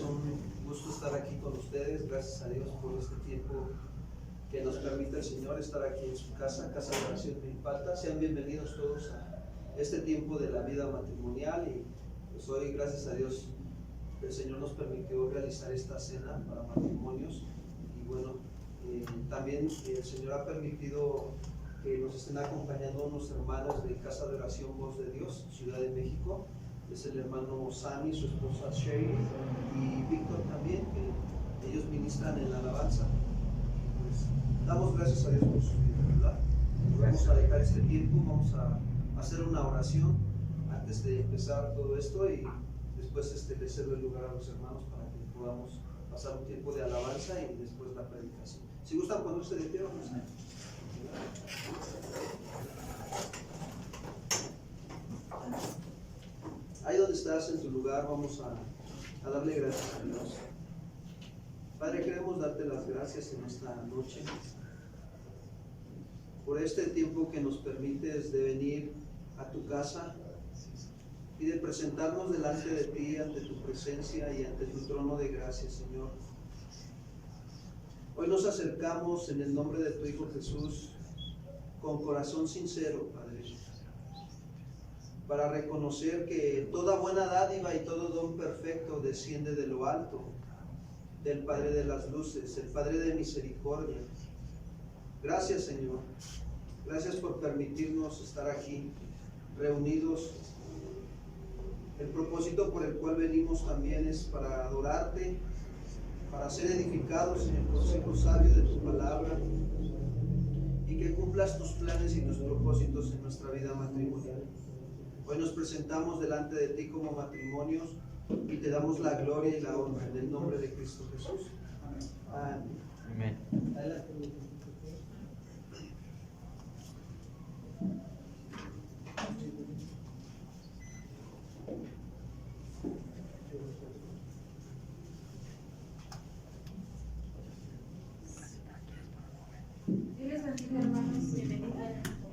un gusto estar aquí con ustedes. Gracias a Dios por este tiempo que nos permite el Señor estar aquí en su casa, Casa de Oración Milpalta. Sean bienvenidos todos a este tiempo de la vida matrimonial y pues hoy, gracias a Dios, el Señor nos permitió realizar esta cena para matrimonios y bueno, también el Señor ha permitido que nos estén acompañando unos hermanos de Casa de Oración Voz de Dios, Ciudad de México. Es el hermano Sammy, su esposa Sherry y Víctor también, que ellos ministran en la alabanza. Pues, damos gracias a Dios por su vida, ¿verdad? Vamos a dejar este tiempo, vamos a hacer una oración antes de empezar todo esto y después le cedo el lugar a los hermanos para que podamos pasar un tiempo de alabanza y después la predicación. Si gustan ponerse de pie, vamos a... Ahí donde estás en tu lugar, vamos a darle gracias a Dios. Padre, queremos darte las gracias en esta noche por este tiempo que nos permites de venir a tu casa y de presentarnos delante de ti, ante tu presencia y ante tu trono de gracia, Señor. Hoy nos acercamos en el nombre de tu Hijo Jesús con corazón sincero, Padre, para reconocer que toda buena dádiva y todo don perfecto desciende de lo alto, del Padre de las luces, el Padre de misericordia. Gracias, Señor. Gracias por permitirnos estar aquí reunidos. El propósito por el cual venimos también es para adorarte, para ser edificados en el consejo sabio de tu palabra y que cumplas tus planes y tus propósitos en nuestra vida matrimonial. Hoy nos presentamos delante de ti como matrimonios y te damos la gloria y la honra en el nombre de Cristo Jesús. Amén. Amén. Adelante. Dios les bendiga, hermanos, bienvenidos.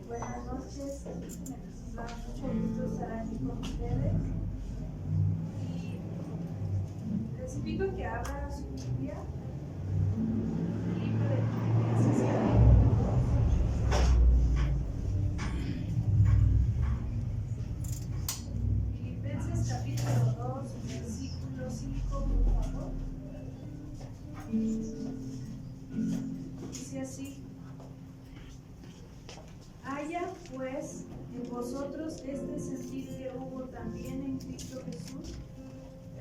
Buenas noches. Nos da mucho gusto estar aquí con ustedes. Y les invito a que abran su Biblia, el libro de Filipenses capítulo 2, versículo 5, por favor. Dice así: haya pues en vosotros este sentir que hubo también en Cristo Jesús,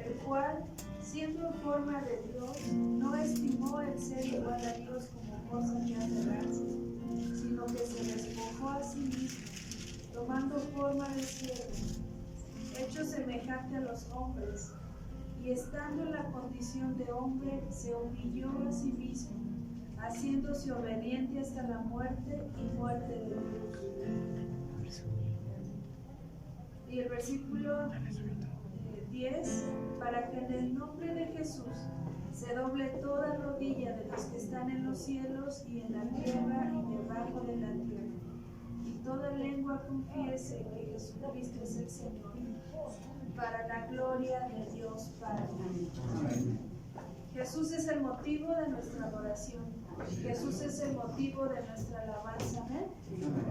el cual, siendo en forma de Dios, no estimó el ser igual a Dios como cosa que aferrarse, sino que se despojó a sí mismo, tomando forma de siervo, hecho semejante a los hombres, y estando en la condición de hombre, se humilló a sí mismo, haciéndose obediente hasta la muerte y muerte de cruz. Y el versículo 10, para que en el nombre de Jesús se doble toda rodilla de los que están en los cielos y en la tierra y debajo de la tierra, y toda lengua confiese que Jesucristo es el Señor, para la gloria de Dios Padre. Jesús es el motivo de nuestra adoración. Jesús es el motivo de nuestra alabanza. ¿Eh?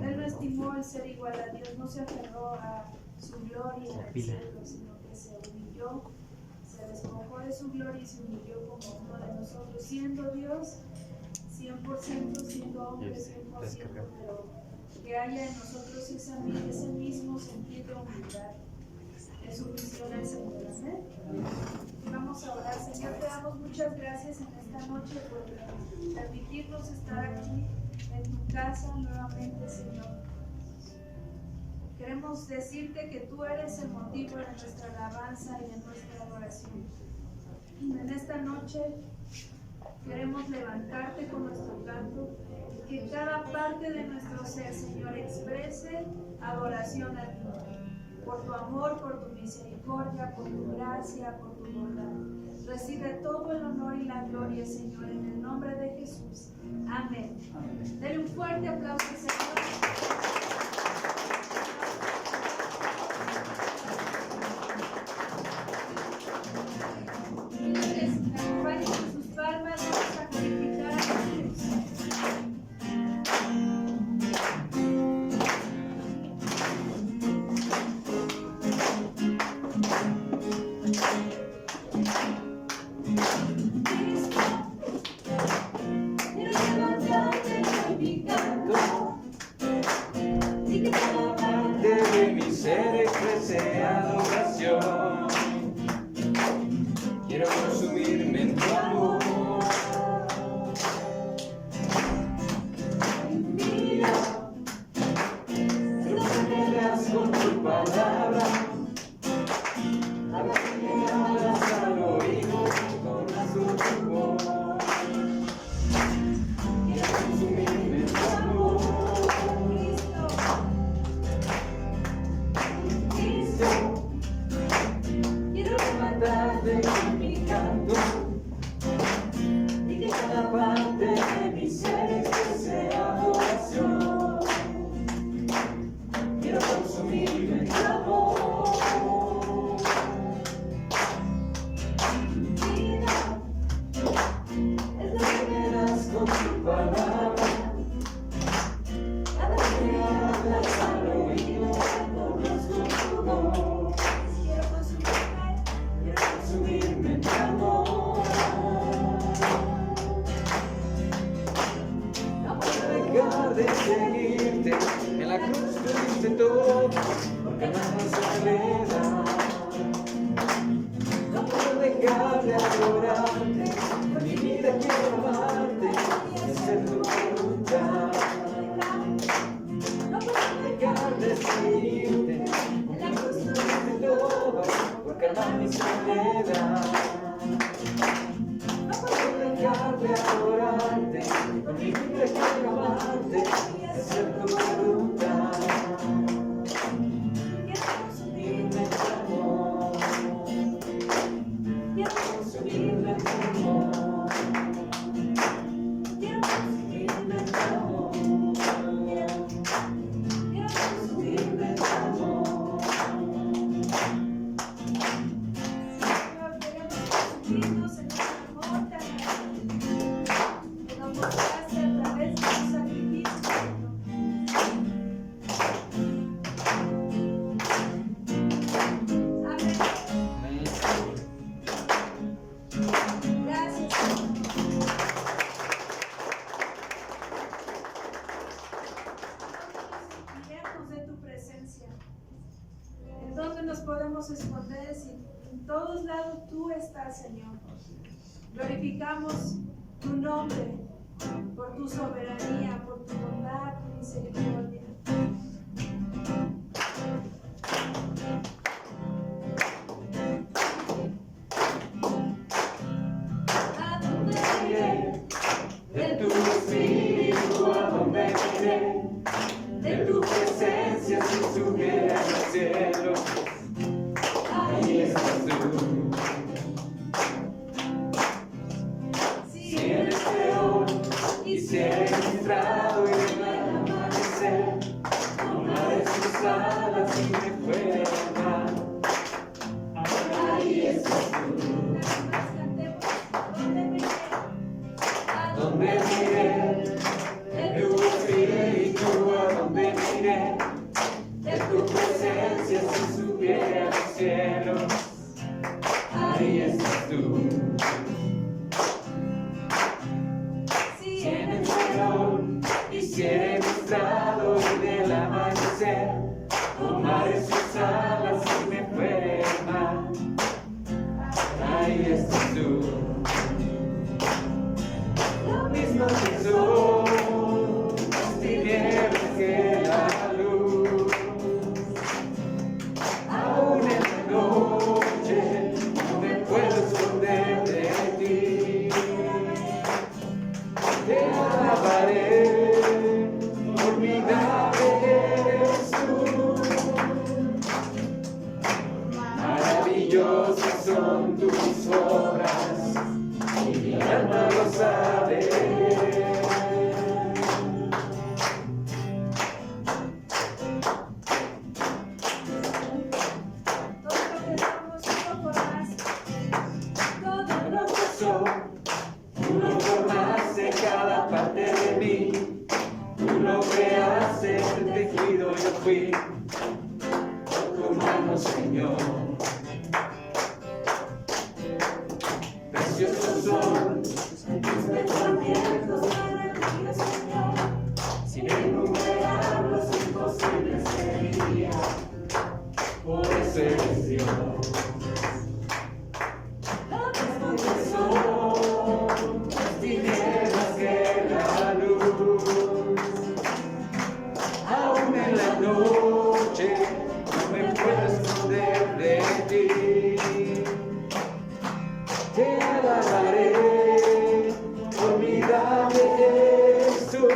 Él no estimó el ser igual a Dios, no se aferró a su gloria en el cielo, sino que se humilló, se despojó de su gloria y se humilló como uno de nosotros, siendo Dios 100%, siendo hombre 100%, pero que haya en nosotros ese mismo sentido de humildad. De sumisión al Señor. ¿Eh? Vamos a orar. Señor, te damos muchas gracias en esta noche por permitirnos estar aquí en tu casa nuevamente, Señor. Queremos decirte que tú eres el motivo de nuestra alabanza y de nuestra adoración. En esta noche queremos levantarte con nuestro canto, que cada parte de nuestro ser, Señor, exprese adoración a ti. Por tu amor, por tu misericordia, por tu gracia, por tu bondad. Recibe todo el honor y la gloria, Señor, en el nombre de Jesús. Amén. Dale un fuerte aplauso al Señor. quiero consumirme en tu amor. Mira, lo que me das con tu palabra, a la que me hablas al oído con tu voz. Quiero consumirme en tu amor. Quiero levantarte con mi canto y que cada parte de mi ser exprese adoración. Quiero consumirme en tu amor. Vida es lo que me das con tu palabra, cada vez que me hablas al oído conozco tu voz. Quiero consumirme en tu amor. No puedo dejar de seguirte, en la cruz tú diste todo, porque nada se le da. No puedo dejar de adorarte, con mi vida quiero amarte y hacer tu voluntad. No puedo dejar de seguirte, en la cruz tú diste todo, porque nada mi soledad. No puedo dejar de adorarte, con mi vida quiero amarte y hacer tu voluntad. Quiero consumirme en tu amor. Quiero consumirme en tu amor. Quiero consumirme en tu amor. Quiero consumirme en tu amor. Señor, queremos consumirnos en tu amor tan grande que nos mostraste a través de tu sacrificio, Señor. Amén. Gracias, Señor. Lejos de tu presencia. ¿En dónde nos podemos esconder si en todos lados tú estás, Señor? Glorificamos tu nombre por tu soberanía, por tu bondad, tu misericordia. ¿A dónde iré? De tu espíritu a donde iré, de tu presencia si subiera al cielo, ahí estás tú. Si eres peor y si eres ministrado y el amanecer, tomaré sus alas y me puede amar, ahí estás tú. ¿Dónde iré? De tu espíritu a donde miré, de tu presencia si subiera al cielo, ahí estás tú. Si eres peor y si eres ministrado y del amanecer, tomaré sus alas y me puede amar, ahí estás tú. Lo mismo que son las tinieblas que la luz, aún en la noche no me puedo esconder de ti. Te alabaré, formidable eres tú, maravillosas son tus obras, y mi alma lo sabe. Todo lo que soy, tú lo formaste cada parte de mí, tú lo creaste, el tejido yo fui, por tu mano, Señor. Preciosos son tus pensamientos maravillosos, Señor. Sin enumerarlos imposible sería, por eso eres Dios. Lo alabaré, formidable eres tú.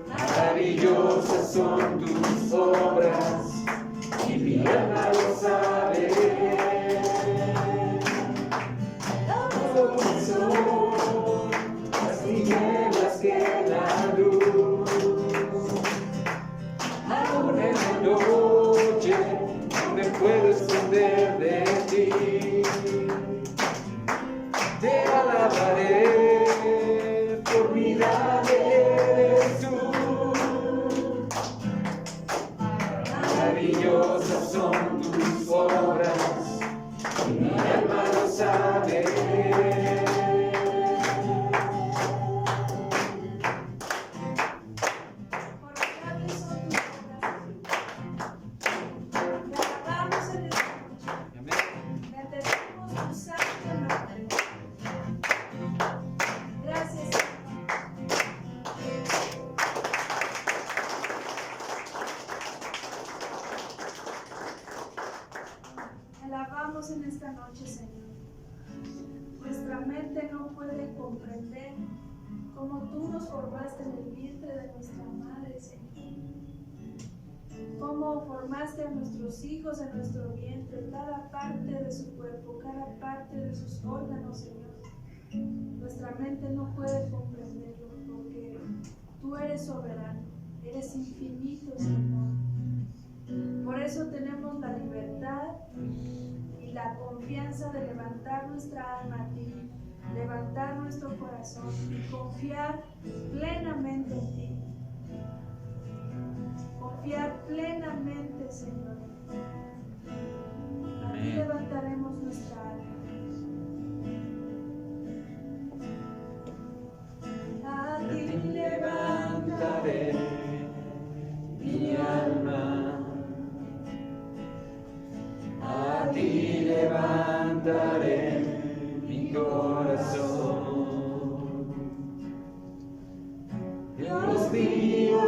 Maravillosas son tus obras, y mi alma lo sabe. Todo son las tinieblas que la luz. Aún en la noche no me puedo esconder de ti. Te alabaré, formidable eres tú. Maravillosas son tus obras, y mi alma lo sabe. Formidables son tus obras. Te alabamos en esta noche. Bendecimos tu santo nombre. Gracias, Señor. Te alabamos en esta noche, Señor. Nuestra mente no puede comprender cómo tú nos formaste en el vientre de nuestra madre, Señor. Cómo formaste a nuestros hijos en nuestro vientre, cada parte de su cuerpo, cada parte de sus órganos, Señor. Nuestra mente no puede comprenderlo porque tú eres soberano, eres infinito, Señor. Por eso tenemos la libertad y la confianza de levantar nuestra alma a ti, levantar nuestro corazón y confiar plenamente en ti. Confiar plenamente, Señor. A ti levantaremos nuestra alma. A ti Levantaré mi alma, a ti levantaré mi corazón. Dios mío,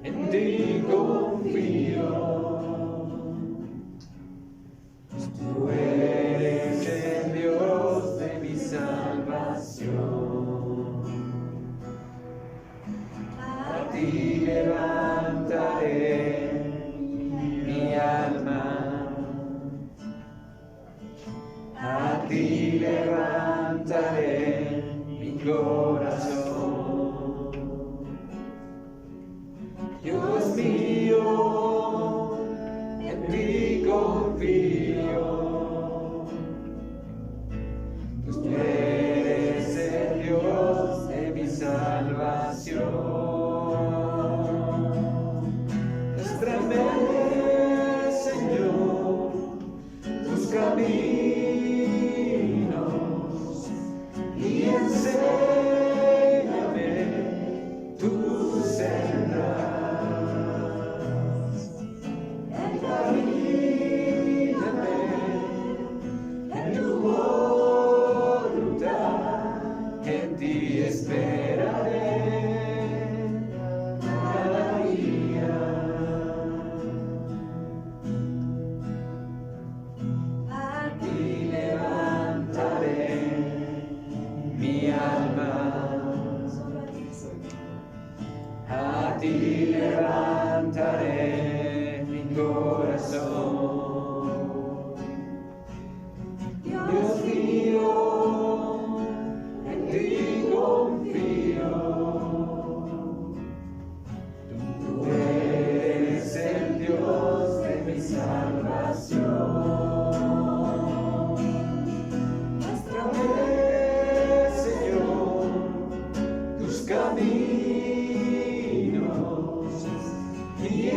en ti confío. Tú eres el Dios de mi salvación. A ti levantaré mi alma, a ti levantaré mi corazón. Dios mío, en ti confío. Tú eres el Dios de mi salvación. Muéstrame, Señor, tus caminos y enséñame tus sendas. Encamíname en tu voluntad, en ti esperaré cada día. a Y levantaré mi alma, solo a ti, Señor. a ti levantaré mi corazón. Dios mío, en ti confío. Tú eres el Dios de mi salvación. Muéstrame, Señor, tus caminos y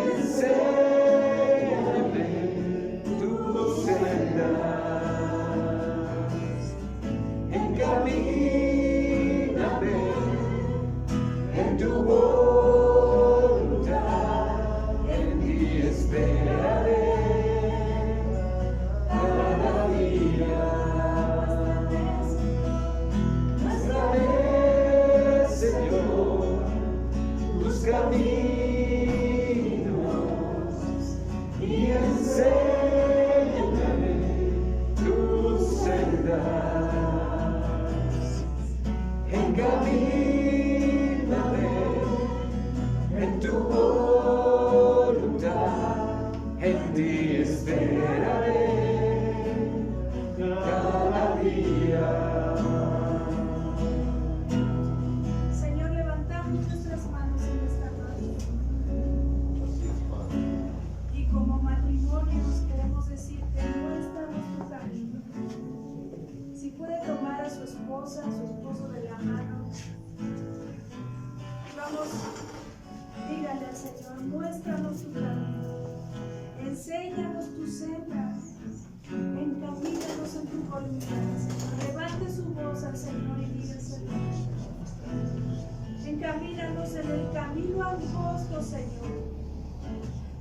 costo, Señor,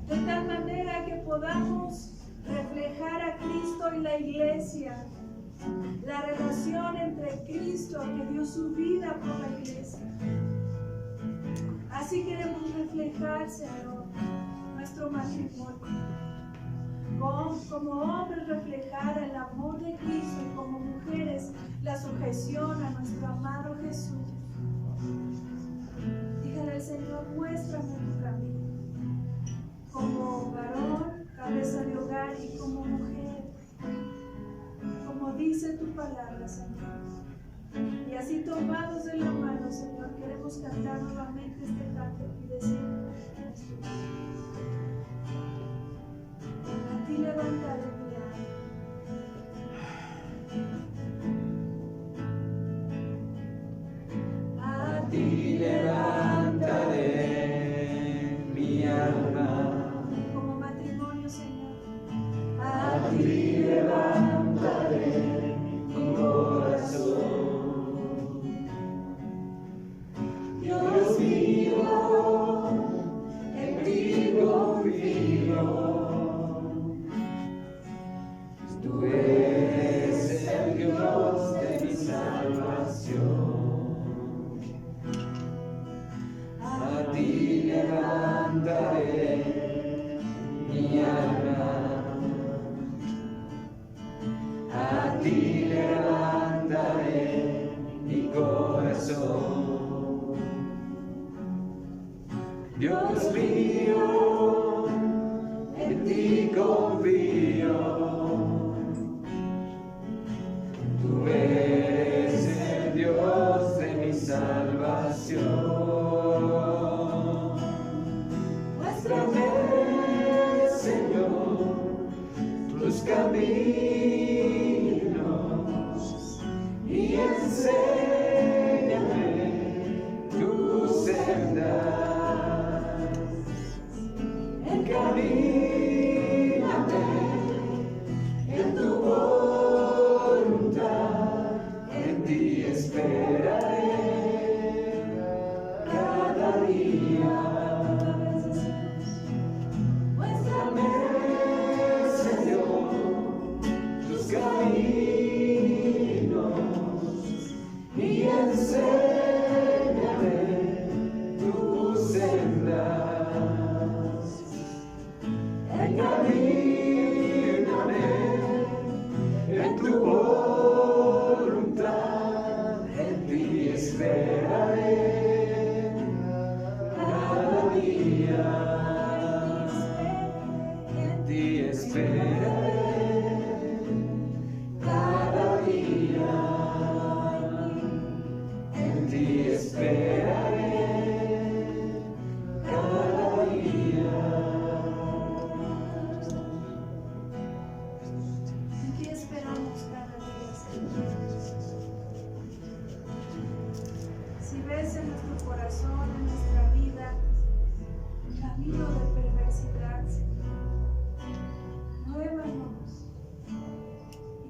de tal manera que podamos reflejar a Cristo y la iglesia, la relación entre Cristo que dio su vida por la iglesia. Así queremos reflejar, Señor, nuestro matrimonio. Como hombres reflejar el amor de Cristo y como mujeres la sujeción a nuestro amado Jesús. Dígale al Señor, muéstrame tu camino. Como varón, cabeza de hogar, y como mujer, como dice tu palabra, Señor. Y así tomados de la mano, Señor, queremos cantar nuevamente este canto y decir: a ti levantaré mi alma. A ti levantaré mi alma. Como matrimonio, Señor. A ti levantaré mi corazón. Dios mío, en ti confío. Tú eres el Dios de mi salvación. A ti levantaré mi alma. A ti levantaré mi corazón. Dios mío, en ti confío. Tú eres el Dios de mi salvación. Muéstrame, Señor, tus caminos y enséñame tus sendas. Encamíname en tu voluntad, en ti esperaré cada día. Muéstrame, Señor, tus caminos y enséñame tus sendas. Encamíname en tu voluntad, en ti esperaré cada día. En ti esperaré cada día. En ti esperaré cada día. En ti esperamos cada día, Señor. Si ves en nuestro corazón, en nuestra vida, un camino de perversidad, Señor, muévanos y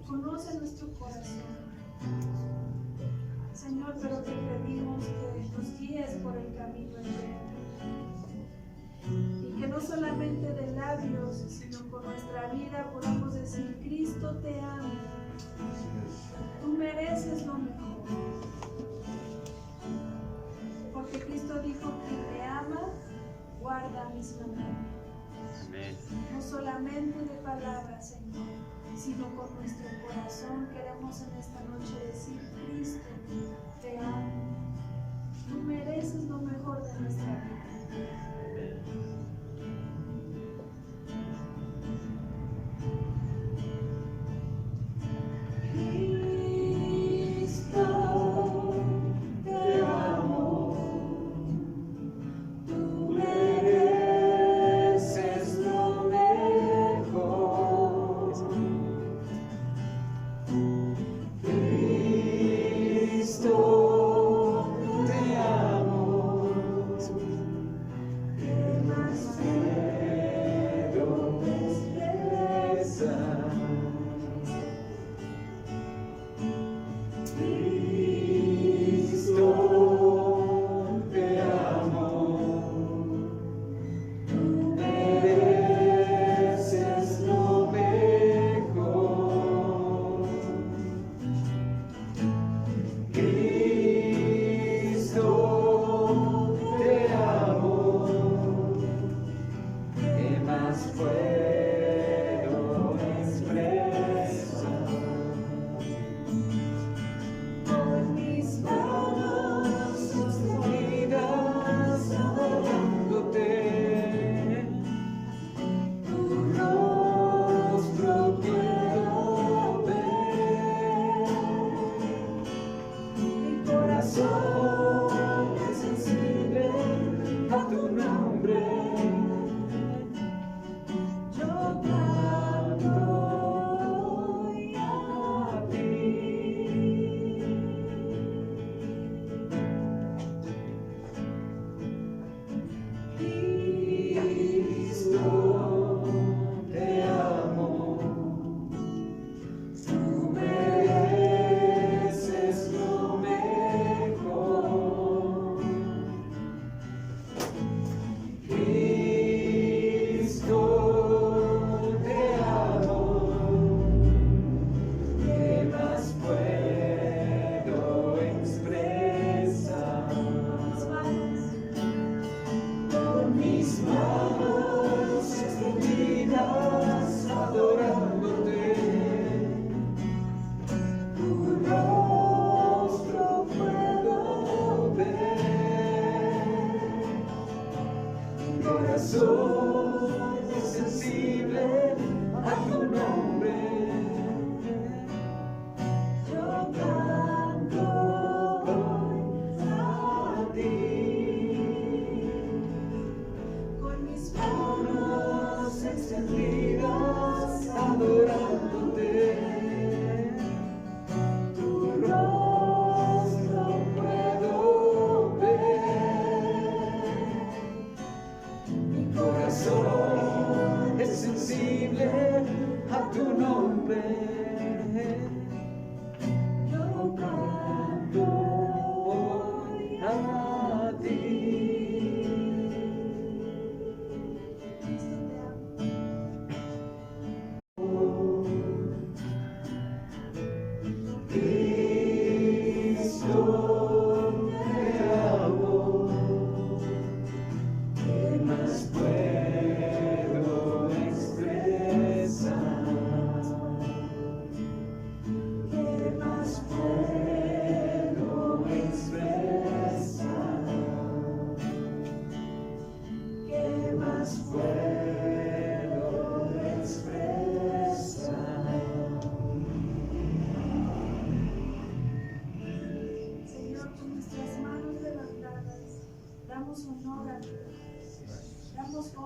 conoce nuestro corazón. Señor, pero te pedimos que nos guíes por el camino eterno. Y que no solamente de labios, sino con nuestra vida podamos decir: Cristo te ama, tú mereces lo mejor. Porque Cristo dijo: quien me ama, guarda mis mandamientos. No solamente de palabras, Señor, sino con nuestro corazón queremos en esta noche decir: Cristo te amo, tú mereces lo mejor de nuestra vida.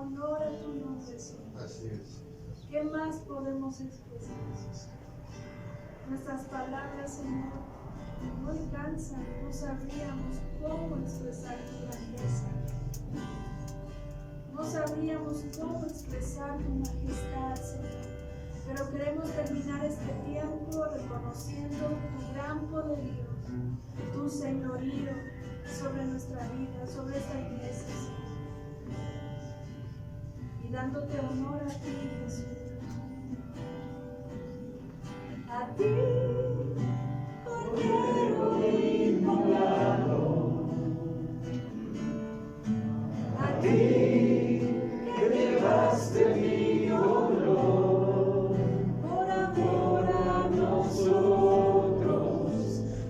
honor a tu nombre, Señor. Así es. ¿Qué más podemos expresar? Nuestras palabras, Señor, no alcanzan, no sabríamos cómo expresar tu grandeza. No sabríamos cómo expresar tu majestad, Señor. Pero queremos terminar este tiempo reconociendo tu gran poderío, tu señorío sobre nuestra vida, sobre esta iglesia, Señor. Y dándote honor a ti, Jesús. A ti, Cordero inmolado. A ti, que llevaste mi dolor. Por amor a nosotros,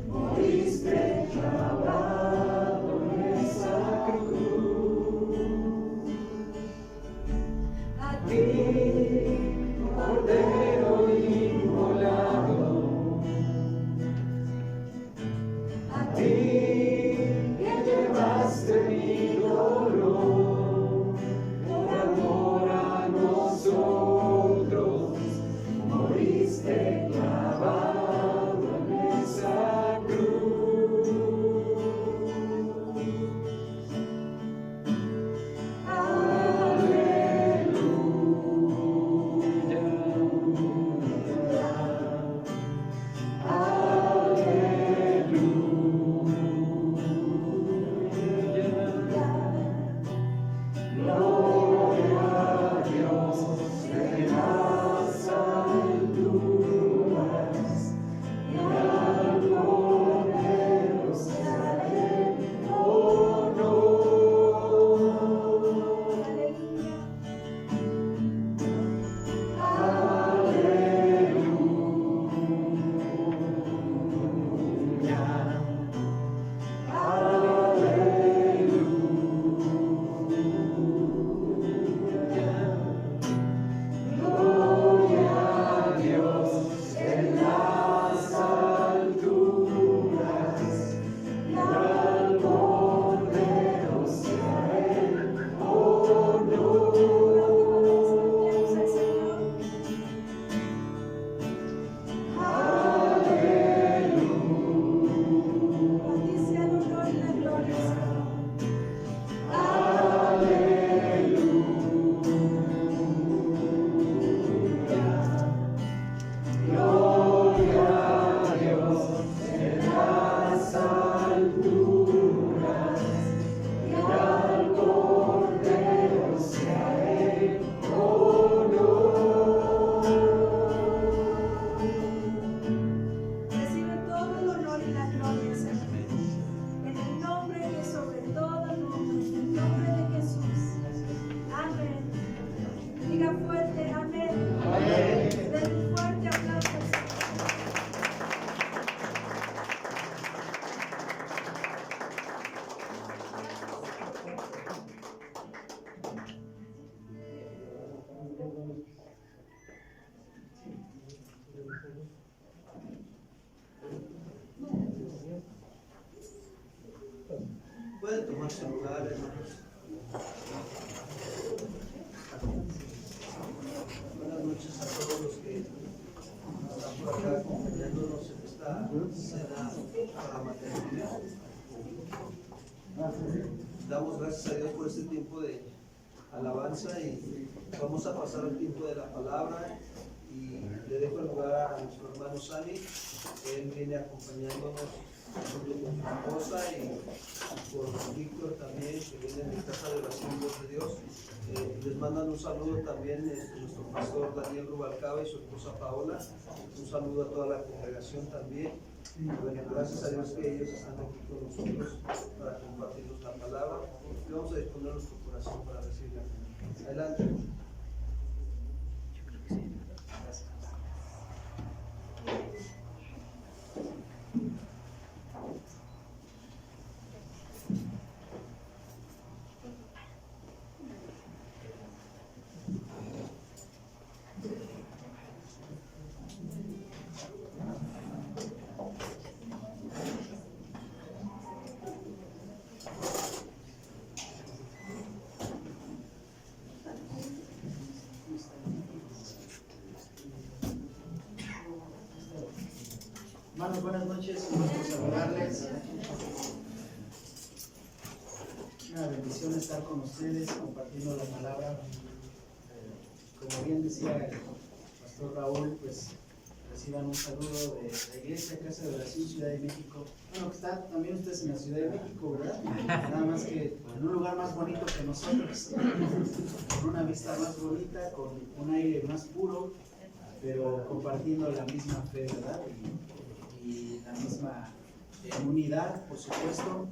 moriste clavado en esa cruz. A ti, Cordero inmolado. A ti, que llevaste mi dolor. Por amor a nosotros, moriste clavado en esa cruz. Pueden tomar su lugar, hermanos. Buenas noches a todos los que están por acá acompañándonos en esta cena para maternidad. Damos gracias a Dios por este tiempo de alabanza y vamos a pasar al tiempo de la palabra y le dejo el lugar a nuestro hermano Sani. Él viene acompañándonos junto con su esposa y por Víctor también, que viene de casa de oración Voz de Dios. Les mandan un saludo también nuestro pastor Daniel Rubalcaba y su esposa Paola. Un saludo a toda la congregación también. Bueno, gracias a Dios que ellos están aquí con nosotros para compartirnos la palabra. Y vamos a disponer nuestro corazón para recibirla. Adelante. Hermanos, buenas noches, un gusto saludarles. Una bendición estar con ustedes compartiendo la palabra. Como bien decía el pastor Raúl, pues reciban un saludo de la Iglesia Casa de Oración Ciudad de México. Bueno, que está también ustedes en la Ciudad de México, ¿verdad? Nada más que en un lugar más bonito que nosotros, con una vista más bonita, con un aire más puro, pero compartiendo la misma fe, ¿verdad? Y la misma unidad, por supuesto.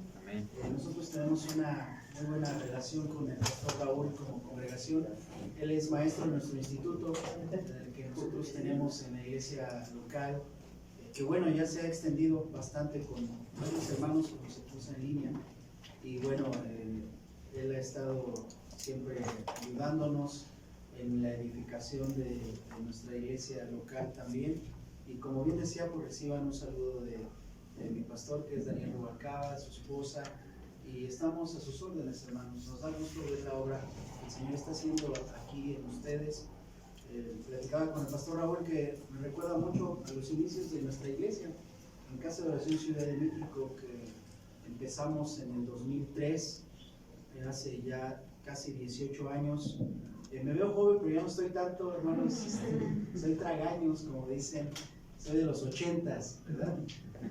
Nosotros tenemos una muy buena relación con el pastor Raúl como congregación. Él es maestro en nuestro instituto, que nosotros tenemos en la iglesia local, que bueno, ya se ha extendido bastante con varios hermanos, como se puso en línea. Y bueno, él ha estado siempre ayudándonos en la edificación de nuestra iglesia local también. Y como bien decía, pues reciban un saludo de mi pastor, que es Daniel Rubalcaba, su esposa, y estamos a sus órdenes, hermanos. Nos da gusto ver la obra que el Señor está haciendo aquí en ustedes. Platicaba con el pastor Raúl que me recuerda mucho a los inicios de nuestra iglesia, en Casa de Oración Ciudad de México, que empezamos en el 2003, hace ya casi 18 años. Me veo joven, pero ya no estoy tanto, hermanos, soy tragaños, como dicen, soy de los 80s, ¿verdad?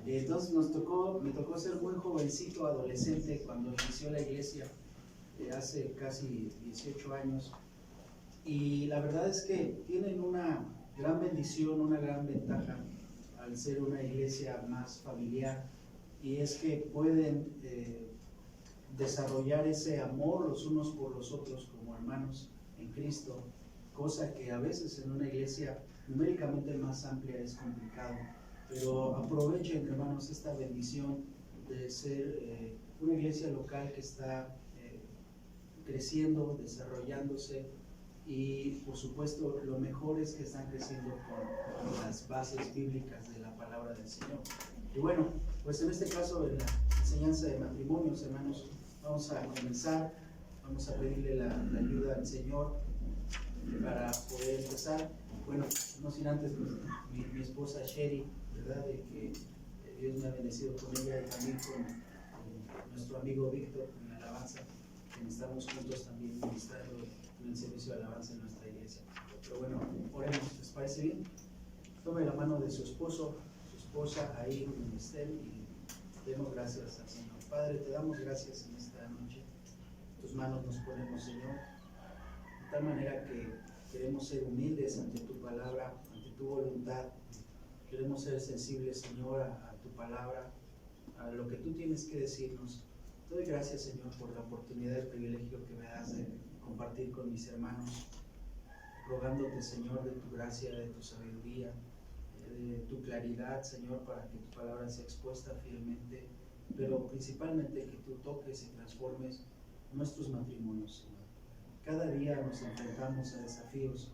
Entonces me tocó ser muy jovencito, adolescente, cuando inició la iglesia, hace casi 18 años. Y la verdad es que tienen una gran bendición, una gran ventaja al ser una iglesia más familiar, y es que pueden desarrollar ese amor los unos por los otros como hermanos en Cristo, cosa que a veces en una iglesia numéricamente más amplia es complicado. Pero aprovechen, hermanos, esta bendición de ser una iglesia local que está creciendo, desarrollándose, y por supuesto lo mejor es que están creciendo con las bases bíblicas de la palabra del Señor. Y bueno, pues en este caso, en la enseñanza de matrimonios, hermanos, vamos a comenzar, vamos a pedirle la ayuda al Señor para poder empezar. Bueno, no sin antes, pues, mi esposa Sherry, ¿verdad? De que Dios me ha bendecido con ella, y también con nuestro amigo Víctor en la alabanza, que estamos juntos también ministrando en el servicio de alabanza en nuestra iglesia. Pero bueno, oremos, ¿les parece bien? Tome la mano de su esposo, su esposa, ahí donde estén, y demos gracias al Señor. Padre, te damos gracias en esta noche. En tus manos nos ponemos, Señor, de tal manera que queremos ser humildes ante tu palabra, ante tu voluntad. Queremos ser sensibles, Señor, a tu palabra, a lo que tú tienes que decirnos. Te doy gracias, Señor, por la oportunidad y el privilegio que me das de compartir con mis hermanos, rogándote, Señor, de tu gracia, de tu sabiduría, de tu claridad, Señor, para que tu palabra sea expuesta fielmente, pero principalmente que tú toques y transformes nuestros matrimonios, Señor. Cada día nos enfrentamos a desafíos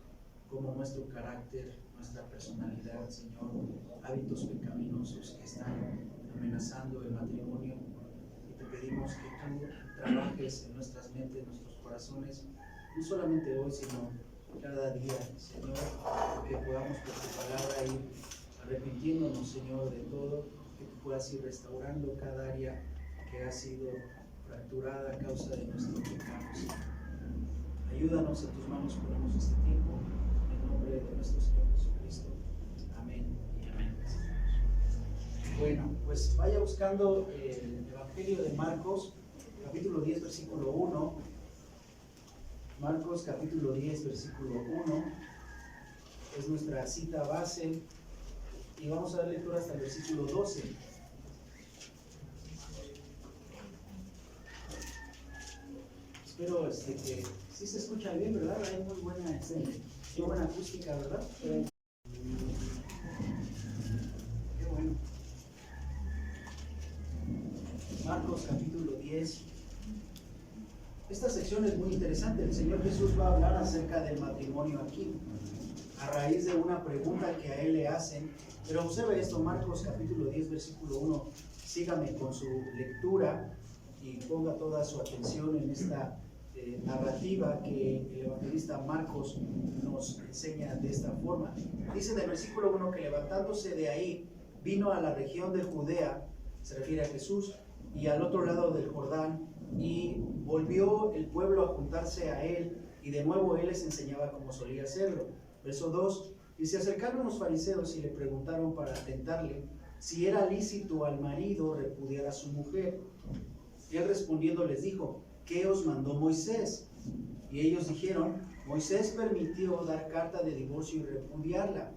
como nuestro carácter, nuestra personalidad, Señor, hábitos pecaminosos que están amenazando el matrimonio, y te pedimos que tú trabajes en nuestras mentes, en nuestros corazones, no solamente hoy, sino cada día, Señor, que podamos por tu palabra ir arrepintiéndonos, Señor, de todo, que tú puedas ir restaurando cada área que ha sido fracturada a causa de nuestros pecados. Ayúdanos, en tus manos ponemos este tiempo, en el nombre de nuestro Señor Jesucristo. Amén y amén. Bueno, pues vaya buscando el Evangelio de Marcos, capítulo 10, versículo 1. Marcos, capítulo 10, versículo 1. Es nuestra cita base, y vamos a dar lectura hasta el versículo 12. Espero que sí se escucha bien, ¿verdad? Hay muy buena acústica, ¿verdad? Qué bueno. Marcos capítulo 10. Esta sección es muy interesante. El Señor Jesús va a hablar acerca del matrimonio aquí, a raíz de una pregunta que a él le hacen. Pero observe esto, Marcos capítulo 10, versículo 1. Sígame con su lectura y ponga toda su atención en esta narrativa que el evangelista Marcos nos enseña de esta forma. Dice en el versículo 1 que levantándose de ahí, vino a la región de Judea, se refiere a Jesús, y al otro lado del Jordán, y volvió el pueblo a juntarse a él, y de nuevo él les enseñaba como solía hacerlo. Verso 2, y se acercaron los fariseos y le preguntaron para tentarle si era lícito al marido repudiar a su mujer. Y él respondiendo les dijo, ¿qué os mandó Moisés? Y ellos dijeron, Moisés permitió dar carta de divorcio y repudiarla.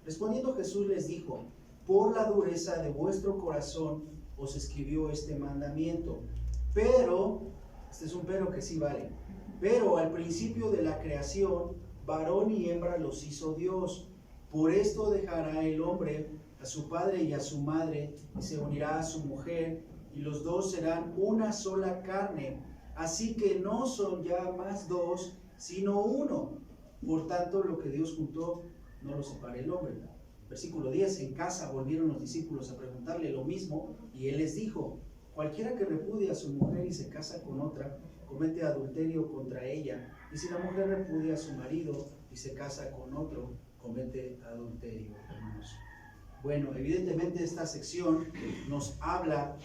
Respondiendo Jesús les dijo, por la dureza de vuestro corazón os escribió este mandamiento. Pero, este es un pero que sí vale, pero al principio de la creación, varón y hembra los hizo Dios. Por esto dejará el hombre a su padre y a su madre, y se unirá a su mujer, y los dos serán una sola carne. Así que no son ya más dos, sino uno. Por tanto, lo que Dios juntó, no lo separe el hombre. Versículo 10, en casa volvieron los discípulos a preguntarle lo mismo, y él les dijo, cualquiera que repudie a su mujer y se casa con otra, comete adulterio contra ella, y si la mujer repudia a su marido y se casa con otro, comete adulterio, hermanos. Bueno, evidentemente esta sección nos habla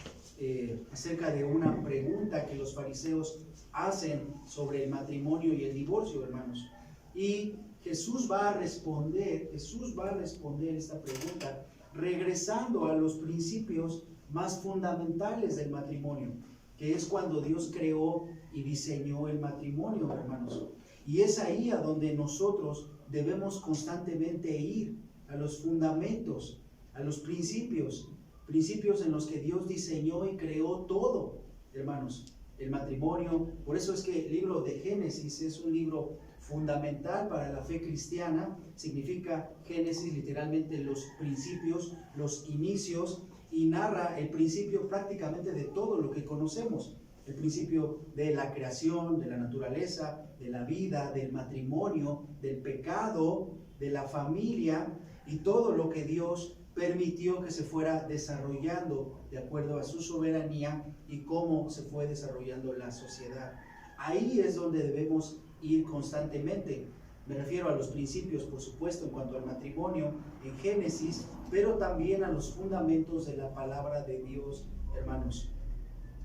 acerca de una pregunta que los fariseos hacen sobre el matrimonio y el divorcio, hermanos. Y Jesús va a responder esta pregunta regresando a los principios más fundamentales del matrimonio, que es cuando Dios creó y diseñó el matrimonio, hermanos. Y es ahí a donde nosotros debemos constantemente ir, a los fundamentos, a los principios en los que Dios diseñó y creó todo, hermanos. El matrimonio, por eso es que el libro de Génesis es un libro fundamental para la fe cristiana. Significa Génesis literalmente los principios, los inicios, y narra el principio prácticamente de todo lo que conocemos. El principio de la creación, de la naturaleza, de la vida, del matrimonio, del pecado, de la familia, y todo lo que Dios permitió que se fuera desarrollando de acuerdo a su soberanía y cómo se fue desarrollando la sociedad. Ahí es donde debemos ir constantemente. Me refiero a los principios, por supuesto, en cuanto al matrimonio en Génesis, pero también a los fundamentos de la palabra de Dios, hermanos.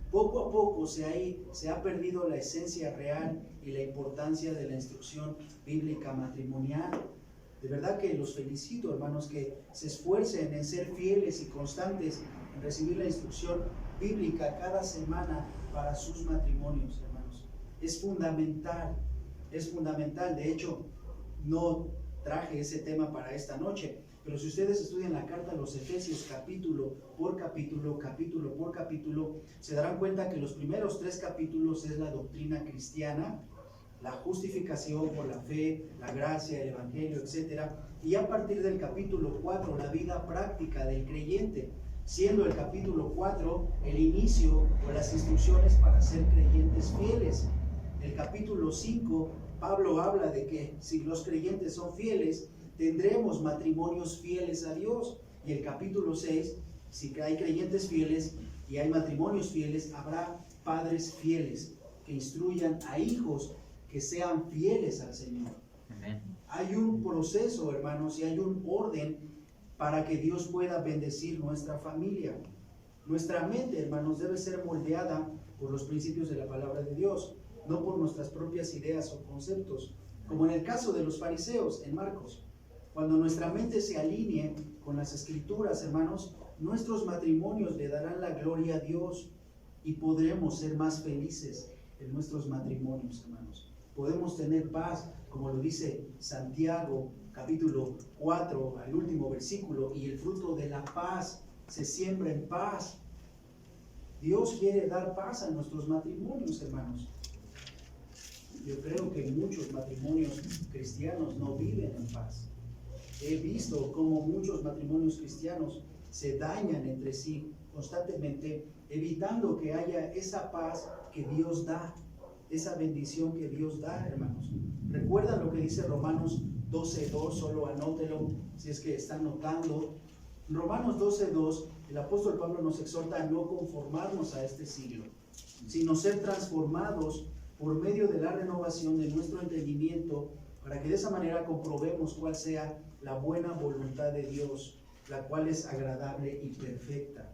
Poco a poco se ha perdido la esencia real y la importancia de la instrucción bíblica matrimonial. De verdad que los felicito, hermanos, que se esfuercen en ser fieles y constantes en recibir la instrucción bíblica cada semana para sus matrimonios, hermanos. Es fundamental. De hecho, no traje ese tema para esta noche, pero si ustedes estudian la carta a los Efesios capítulo por capítulo, se darán cuenta que los primeros 3 capítulos es la doctrina cristiana, la justificación por la fe, la gracia, el evangelio, etc. Y a partir del capítulo 4, la vida práctica del creyente, siendo el capítulo 4 el inicio o las instrucciones para ser creyentes fieles. El capítulo 5, Pablo habla de que si los creyentes son fieles, tendremos matrimonios fieles a Dios. Y el capítulo 6, si hay creyentes fieles y hay matrimonios fieles, habrá padres fieles que instruyan a hijos que sean fieles al Señor. Amén. Hay un proceso, hermanos, y hay un orden para que Dios pueda bendecir nuestra familia. Nuestra mente, hermanos, debe ser moldeada por los principios de la palabra de Dios, no por nuestras propias ideas o conceptos, como en el caso de los fariseos en Marcos. Cuando nuestra mente se alinee con las Escrituras, hermanos, nuestros matrimonios le darán la gloria a Dios y podremos ser más felices en nuestros matrimonios, hermanos. Podemos tener paz, como lo dice Santiago, capítulo 4, al último versículo, y el fruto de la paz se siembra en paz. Dios quiere dar paz a nuestros matrimonios, hermanos. Yo creo que muchos matrimonios cristianos no viven en paz. He visto cómo muchos matrimonios cristianos se dañan entre sí constantemente, evitando que haya esa paz que Dios da, esa bendición que Dios da, hermanos. ¿Recuerdan lo que dice Romanos 12:2? Solo anótelo si es que están notando. Romanos 12:2, el apóstol Pablo nos exhorta a no conformarnos a este siglo, sino ser transformados por medio de la renovación de nuestro entendimiento, para que de esa manera comprobemos cuál sea la buena voluntad de Dios, la cual es agradable y perfecta.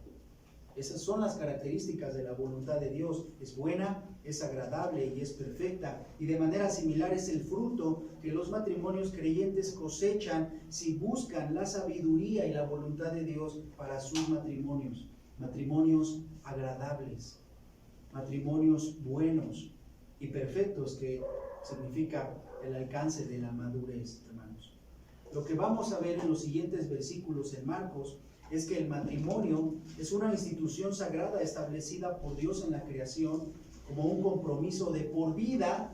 Esas son las características de la voluntad de Dios. Es buena, es agradable y es perfecta. Y de manera similar es el fruto que los matrimonios creyentes cosechan si buscan la sabiduría y la voluntad de Dios para sus matrimonios. Matrimonios agradables, matrimonios buenos y perfectos, que significa el alcance de la madurez, hermanos. Lo que vamos a ver en los siguientes versículos en Marcos es que el matrimonio es una institución sagrada establecida por Dios en la creación como un compromiso de por vida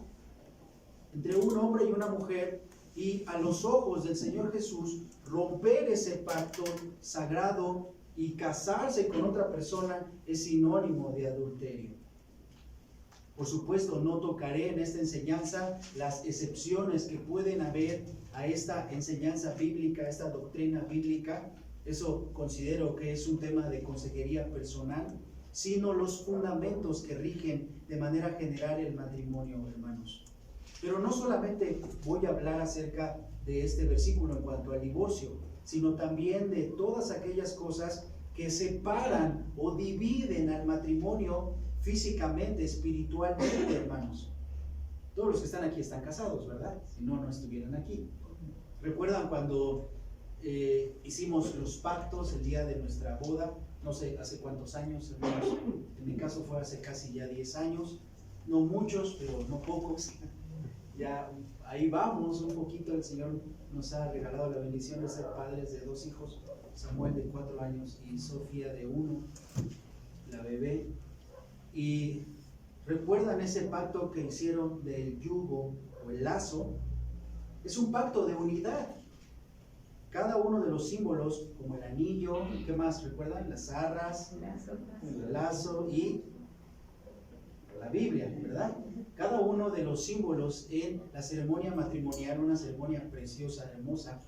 entre un hombre y una mujer, y a los ojos del Señor Jesús romper ese pacto sagrado y casarse con otra persona es sinónimo de adulterio. Por supuesto, no tocaré en esta enseñanza las excepciones que pueden haber a esta enseñanza bíblica, a esta doctrina bíblica. Eso considero que es un tema de consejería personal, sino los fundamentos que rigen de manera general el matrimonio, hermanos. Pero no solamente voy a hablar acerca de este versículo en cuanto al divorcio, sino también de todas aquellas cosas que separan o dividen al matrimonio físicamente, espiritualmente, hermanos. Todos los que están aquí están casados, ¿verdad? Si no, no estuvieran aquí. ¿Recuerdan cuando hicimos los pactos el día de nuestra boda? No sé hace cuántos años, hermanos. En mi caso fue hace casi ya 10 años. No muchos, pero no pocos. Ya ahí vamos un poquito. El Señor nos ha regalado la bendición de ser padres de 2 hijos, Samuel de 4 años y Sofía de 1, la bebé. Y recuerdan ese pacto que hicieron del yugo o el lazo. Es un pacto de unidad. Cada uno de los símbolos, como el anillo, ¿qué más recuerdan? Las arras, el lazo y la Biblia, ¿verdad? Cada uno de los símbolos en la ceremonia matrimonial, una ceremonia preciosa, hermosa,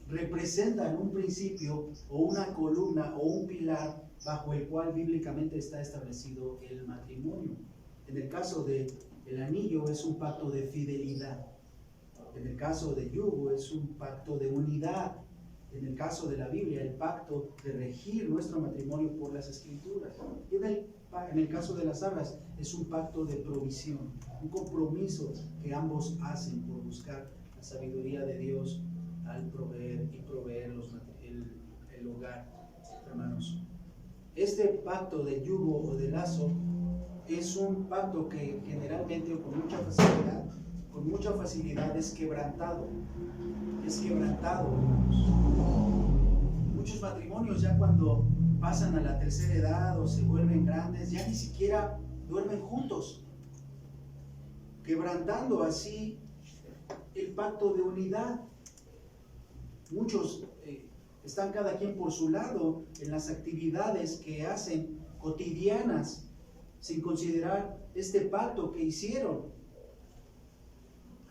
representan un principio o una columna o un pilar bajo el cual bíblicamente está establecido el matrimonio. En el caso del anillo es un pacto de fidelidad. En el caso del yugo es un pacto de unidad. En el caso de la Biblia, el pacto de regir nuestro matrimonio por las Escrituras. Y en el caso de las arras es un pacto de provisión, un compromiso que ambos hacen por buscar la sabiduría de Dios al proveer y proveer el hogar, hermanos. Este pacto de yugo o de lazo es un pacto que generalmente o con mucha facilidad es quebrantado. Es quebrantado, hermanos. Muchos matrimonios ya cuando pasan a la tercera edad o se vuelven grandes, ya ni siquiera duermen juntos, quebrantando así el pacto de unidad. Muchos están cada quien por su lado en las actividades que hacen cotidianas, sin considerar este pacto que hicieron.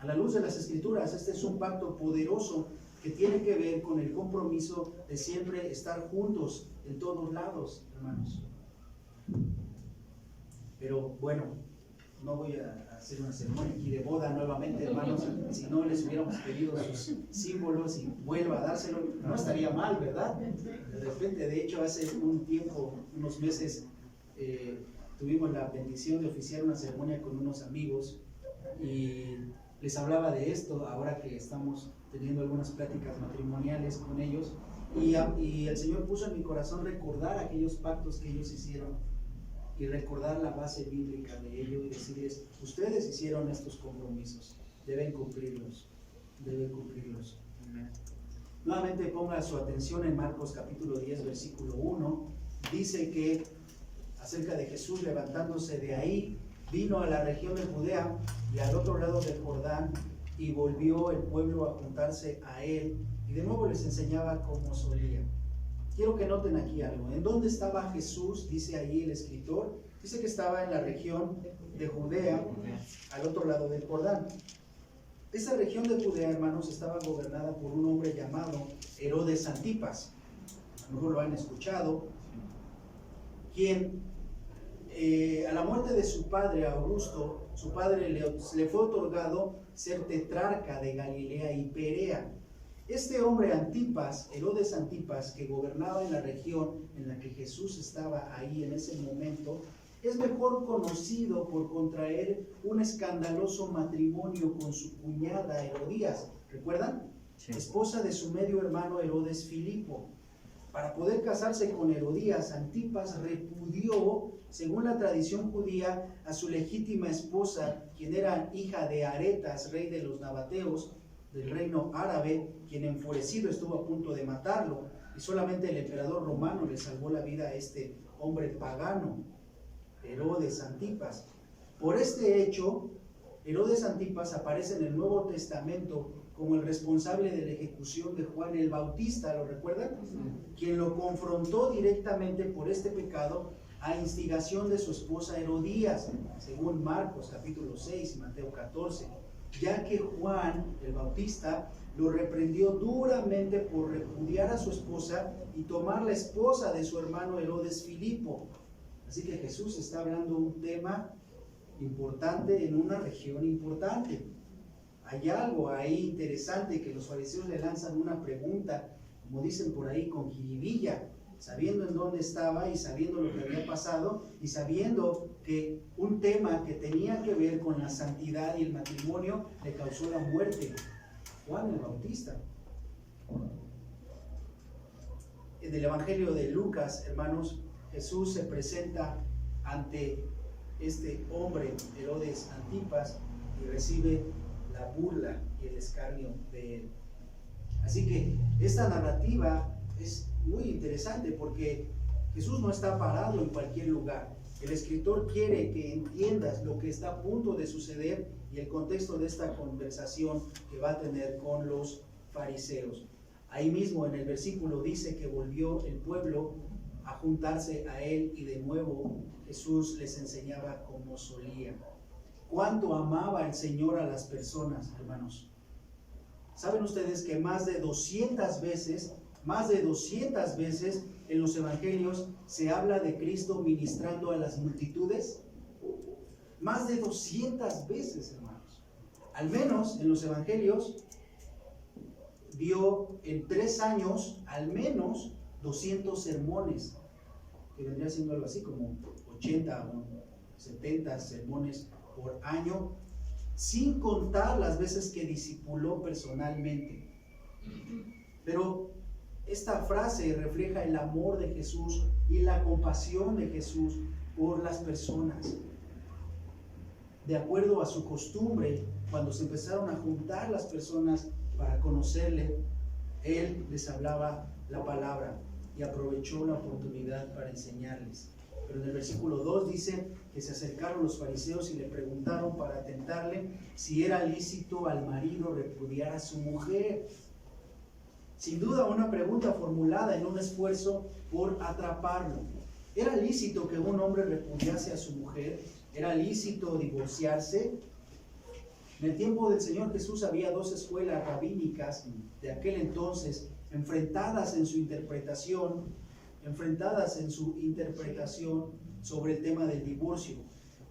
A la luz de las Escrituras, este es un pacto poderoso que tiene que ver con el compromiso de siempre estar juntos en todos lados, hermanos. Pero bueno, no voy a hacer una ceremonia aquí de boda nuevamente, hermanos. Si no les hubiéramos pedido sus símbolos y vuelva a dárselo, no estaría mal, ¿verdad? De repente, de hecho, hace un tiempo, unos meses, tuvimos la bendición de oficiar una ceremonia con unos amigos y les hablaba de esto ahora que estamos teniendo algunas pláticas matrimoniales con ellos, y el Señor puso en mi corazón recordar aquellos pactos que ellos hicieron y recordar la base bíblica de ello y decirles: ustedes hicieron estos compromisos, deben cumplirlos, deben cumplirlos. Amén. Nuevamente ponga su atención en Marcos capítulo 10 versículo 1. Dice que acerca de Jesús levantándose de ahí, vino a la región de Judea y al otro lado del Jordán, y volvió el pueblo a juntarse a él, y de nuevo les enseñaba como solía. Quiero que noten aquí algo. ¿En dónde estaba Jesús? Dice ahí el escritor. Dice que estaba en la región de Judea, al otro lado del Jordán. Esa región de Judea, hermanos, estaba gobernada por un hombre llamado Herodes Antipas. A lo mejor lo han escuchado. Quien a la muerte de su padre Augusto, su padre le fue otorgado ser tetrarca de Galilea y Perea. Este hombre Antipas, Herodes Antipas, que gobernaba en la región en la que Jesús estaba ahí en ese momento, es mejor conocido por contraer un escandaloso matrimonio con su cuñada Herodías. ¿Recuerdan? Sí. Esposa de su medio hermano Herodes Filipo. Para poder casarse con Herodías, Antipas repudió, según la tradición judía, a su legítima esposa, quien era hija de Aretas, rey de los nabateos del reino árabe, quien enfurecido estuvo a punto de matarlo, y solamente el emperador romano le salvó la vida a este hombre pagano, Herodes Antipas. Por este hecho, Herodes Antipas aparece en el Nuevo Testamento como el responsable de la ejecución de Juan el Bautista, ¿lo recuerdan? Quien lo confrontó directamente por este pecado a instigación de su esposa Herodías, según Marcos capítulo 6 y Mateo 14, ya que Juan el Bautista lo reprendió duramente por repudiar a su esposa y tomar la esposa de su hermano Herodes Filipo. Así que Jesús está hablando un tema importante en una región importante. Hay algo ahí interesante que los fariseos le lanzan una pregunta, como dicen por ahí, con jiribilla, sabiendo en dónde estaba y sabiendo lo que había pasado y sabiendo que un tema que tenía que ver con la santidad y el matrimonio le causó la muerte. Juan el Bautista. En el Evangelio de Lucas, hermanos, Jesús se presenta ante este hombre, Herodes Antipas, y recibe la burla y el escarnio de él. Así que esta narrativa es muy interesante porque Jesús no está parado en cualquier lugar. El escritor quiere que entiendas lo que está a punto de suceder y el contexto de esta conversación que va a tener con los fariseos. Ahí mismo en el versículo dice que volvió el pueblo a juntarse a él y de nuevo Jesús les enseñaba como solía. ¿Cuánto amaba el Señor a las personas, hermanos? ¿Saben ustedes que más de 200 veces en los evangelios se habla de Cristo ministrando a las multitudes? Más de 200 veces, hermanos. Al menos en los evangelios dio en 3 años al menos 200 sermones, que vendría siendo algo así como 80 o 70 sermones por año, sin contar las veces que discipuló personalmente. Pero esta frase refleja el amor de Jesús y la compasión de Jesús por las personas. De acuerdo a su costumbre, cuando se empezaron a juntar las personas para conocerle, Él les hablaba la palabra y aprovechó la oportunidad para enseñarles. Pero en el versículo 2 dice que se acercaron los fariseos y le preguntaron para tentarle si era lícito al marido repudiar a su mujer. Sin duda una pregunta formulada en un esfuerzo por atraparlo. ¿Era lícito que un hombre repudiase a su mujer? ¿Era lícito divorciarse? En el tiempo del Señor Jesús había 2 escuelas rabínicas de aquel entonces enfrentadas en su interpretación sobre el tema del divorcio.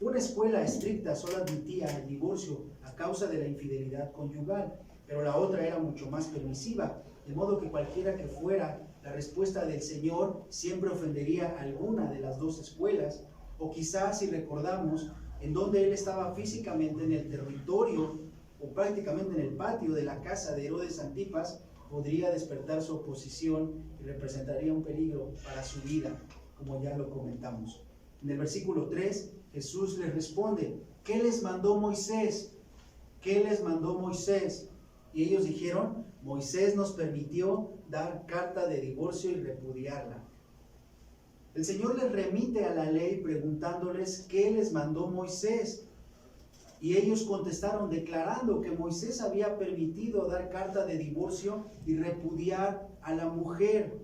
Una escuela estricta solo admitía el divorcio a causa de la infidelidad conyugal, pero la otra era mucho más permisiva, de modo que cualquiera que fuera la respuesta del Señor siempre ofendería a alguna de las 2 escuelas, o quizás, si recordamos, en donde Él estaba físicamente en el territorio o prácticamente en el patio de la casa de Herodes Antipas, podría despertar su oposición y representaría un peligro para su vida, como ya lo comentamos. En el versículo 3, Jesús les responde: ¿qué les mandó Moisés? ¿Qué les mandó Moisés? Y ellos dijeron: Moisés nos permitió dar carta de divorcio y repudiarla. El Señor les remite a la ley preguntándoles qué les mandó Moisés. Y ellos contestaron declarando que Moisés había permitido dar carta de divorcio y repudiar a la mujer.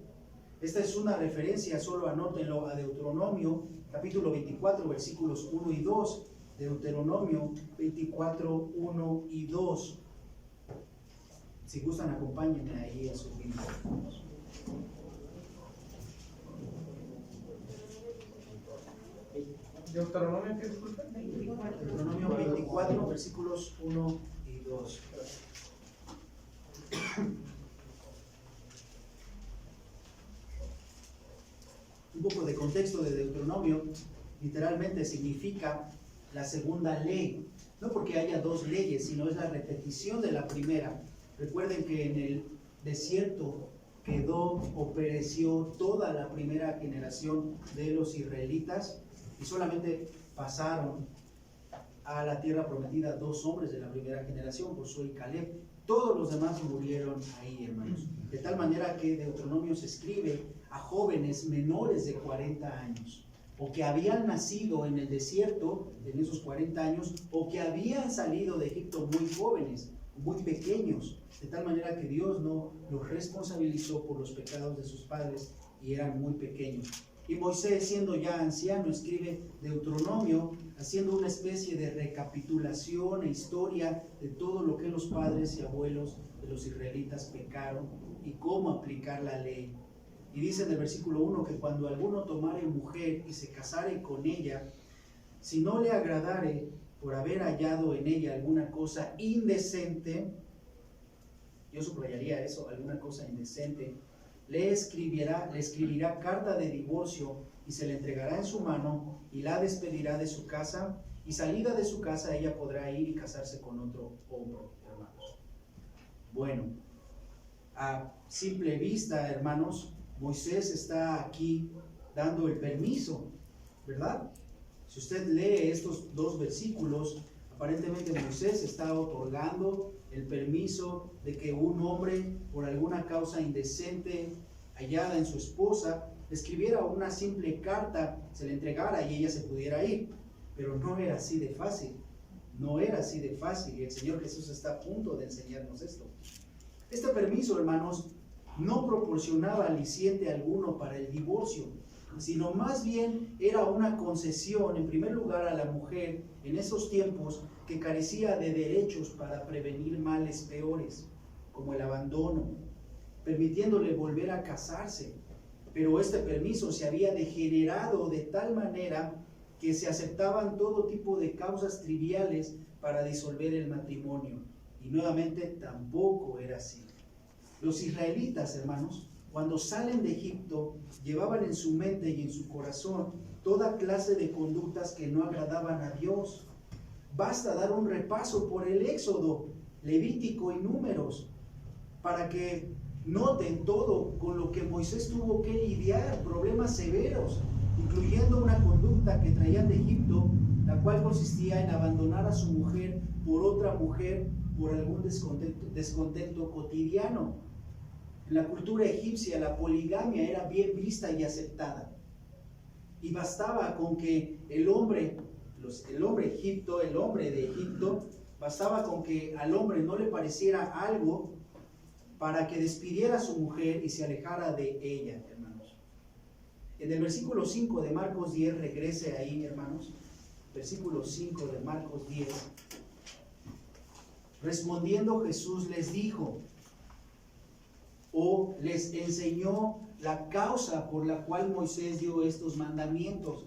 Esta es una referencia, solo anótenlo, a Deuteronomio capítulo 24, versículos 1 y 2. Deuteronomio 24, 1 y 2. Si gustan, acompáñenme ahí a su Biblia. Deuteronomio, ¿qué disculpa? Deuteronomio 24, versículos 1 y 2. Un poco de contexto de Deuteronomio, literalmente significa la segunda ley. No porque haya dos leyes, sino es la repetición de la primera. Recuerden que en el desierto quedó o pereció toda la primera generación de los israelitas y solamente pasaron a la tierra prometida 2 hombres de la primera generación, Josué y Caleb. Todos los demás murieron ahí, hermanos. De tal manera que Deuteronomio se escribe a jóvenes menores de 40 años, o que habían nacido en el desierto en esos 40 años, o que habían salido de Egipto muy jóvenes, muy pequeños, de tal manera que Dios no los responsabilizó por los pecados de sus padres y eran muy pequeños. Y Moisés, siendo ya anciano, escribe Deuteronomio, haciendo una especie de recapitulación e historia de todo lo que los padres y abuelos de los israelitas pecaron y cómo aplicar la ley. Y dice en el versículo 1 que cuando alguno tomare mujer y se casare con ella, si no le agradare por haber hallado en ella alguna cosa indecente, yo subrayaría eso, alguna cosa indecente, le escribirá carta de divorcio y se le entregará en su mano y la despedirá de su casa, y salida de su casa ella podrá ir y casarse con otro hombre, hermanos. Bueno, a simple vista, hermanos, Moisés está aquí dando el permiso, ¿verdad? Si usted lee estos 2 versículos, aparentemente Moisés está otorgando el permiso de que un hombre, por alguna causa indecente hallada en su esposa, le escribiera una simple carta, se le entregara y ella se pudiera ir. Pero no era así de fácil. No era así de fácil. Y el Señor Jesús está a punto de enseñarnos esto. Este permiso, hermanos, no proporcionaba aliciente alguno para el divorcio, sino más bien era una concesión, en primer lugar, a la mujer en esos tiempos que carecía de derechos para prevenir males peores, como el abandono, permitiéndole volver a casarse. Pero este permiso se había degenerado de tal manera que se aceptaban todo tipo de causas triviales para disolver el matrimonio. Y nuevamente tampoco era así. Los israelitas, hermanos, cuando salen de Egipto, llevaban en su mente y en su corazón toda clase de conductas que no agradaban a Dios. Basta dar un repaso por el Éxodo, Levítico y Números, para que noten todo con lo que Moisés tuvo que lidiar, problemas severos, incluyendo una conducta que traían de Egipto, la cual consistía en abandonar a su mujer por otra mujer por algún descontento cotidiano. En la cultura egipcia la poligamia era bien vista y aceptada. Y bastaba con que el hombre de Egipto, bastaba con que al hombre no le pareciera algo para que despidiera a su mujer y se alejara de ella, hermanos. En el versículo 5 de Marcos 10, regrese ahí, hermanos. Versículo 5 de Marcos 10. Respondiendo Jesús les dijo, o les enseñó la causa por la cual Moisés dio estos mandamientos,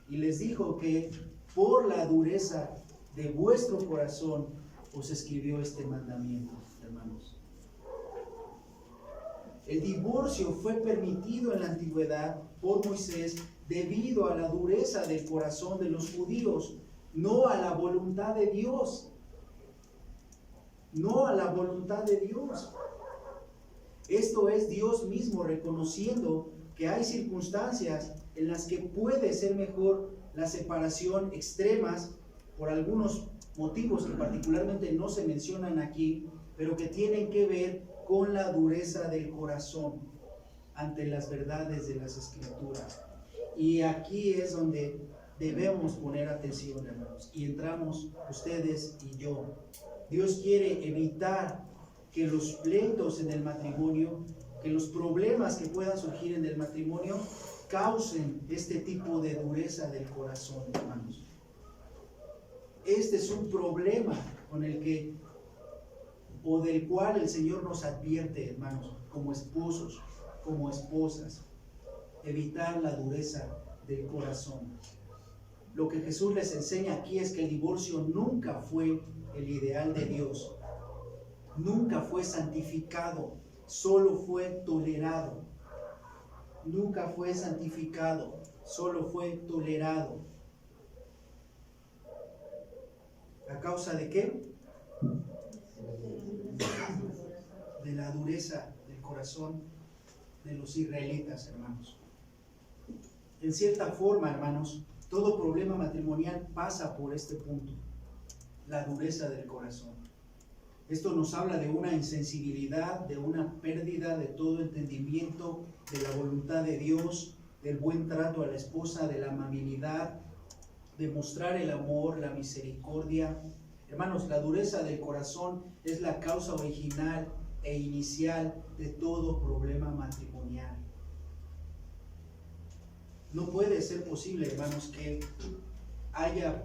y les dijo que por la dureza de vuestro corazón os escribió este mandamiento, hermanos. El divorcio fue permitido en la antigüedad por Moisés debido a la dureza del corazón de los judíos, no a la voluntad de Dios. No a la voluntad de Dios. Esto es Dios mismo reconociendo que hay circunstancias en las que puede ser mejor la separación extremas por algunos motivos que particularmente no se mencionan aquí, pero que tienen que ver con la dureza del corazón ante las verdades de las Escrituras. Y aquí es donde debemos poner atención, hermanos, y entramos ustedes y yo. Dios quiere evitar que los pleitos en el matrimonio, que los problemas que puedan surgir en el matrimonio causen este tipo de dureza del corazón, hermanos. Este es un problema con el que, o del cual el Señor nos advierte, hermanos, como esposos, como esposas, evitar la dureza del corazón. Lo que Jesús les enseña aquí es que el divorcio nunca fue el ideal de Dios, nunca fue santificado, solo fue tolerado. nunca fue santificado, solo fue tolerado. ¿A causa de qué? De la dureza del corazón de los israelitas, hermanos. En cierta forma, hermanos, todo problema matrimonial pasa por este punto, la dureza del corazón. Esto nos habla de una insensibilidad, de una pérdida de todo entendimiento de la voluntad de Dios, del buen trato a la esposa, de la amabilidad, de mostrar el amor, la misericordia. Hermanos, la dureza del corazón es la causa original e inicial de todo problema matrimonial. No puede ser posible, hermanos, que haya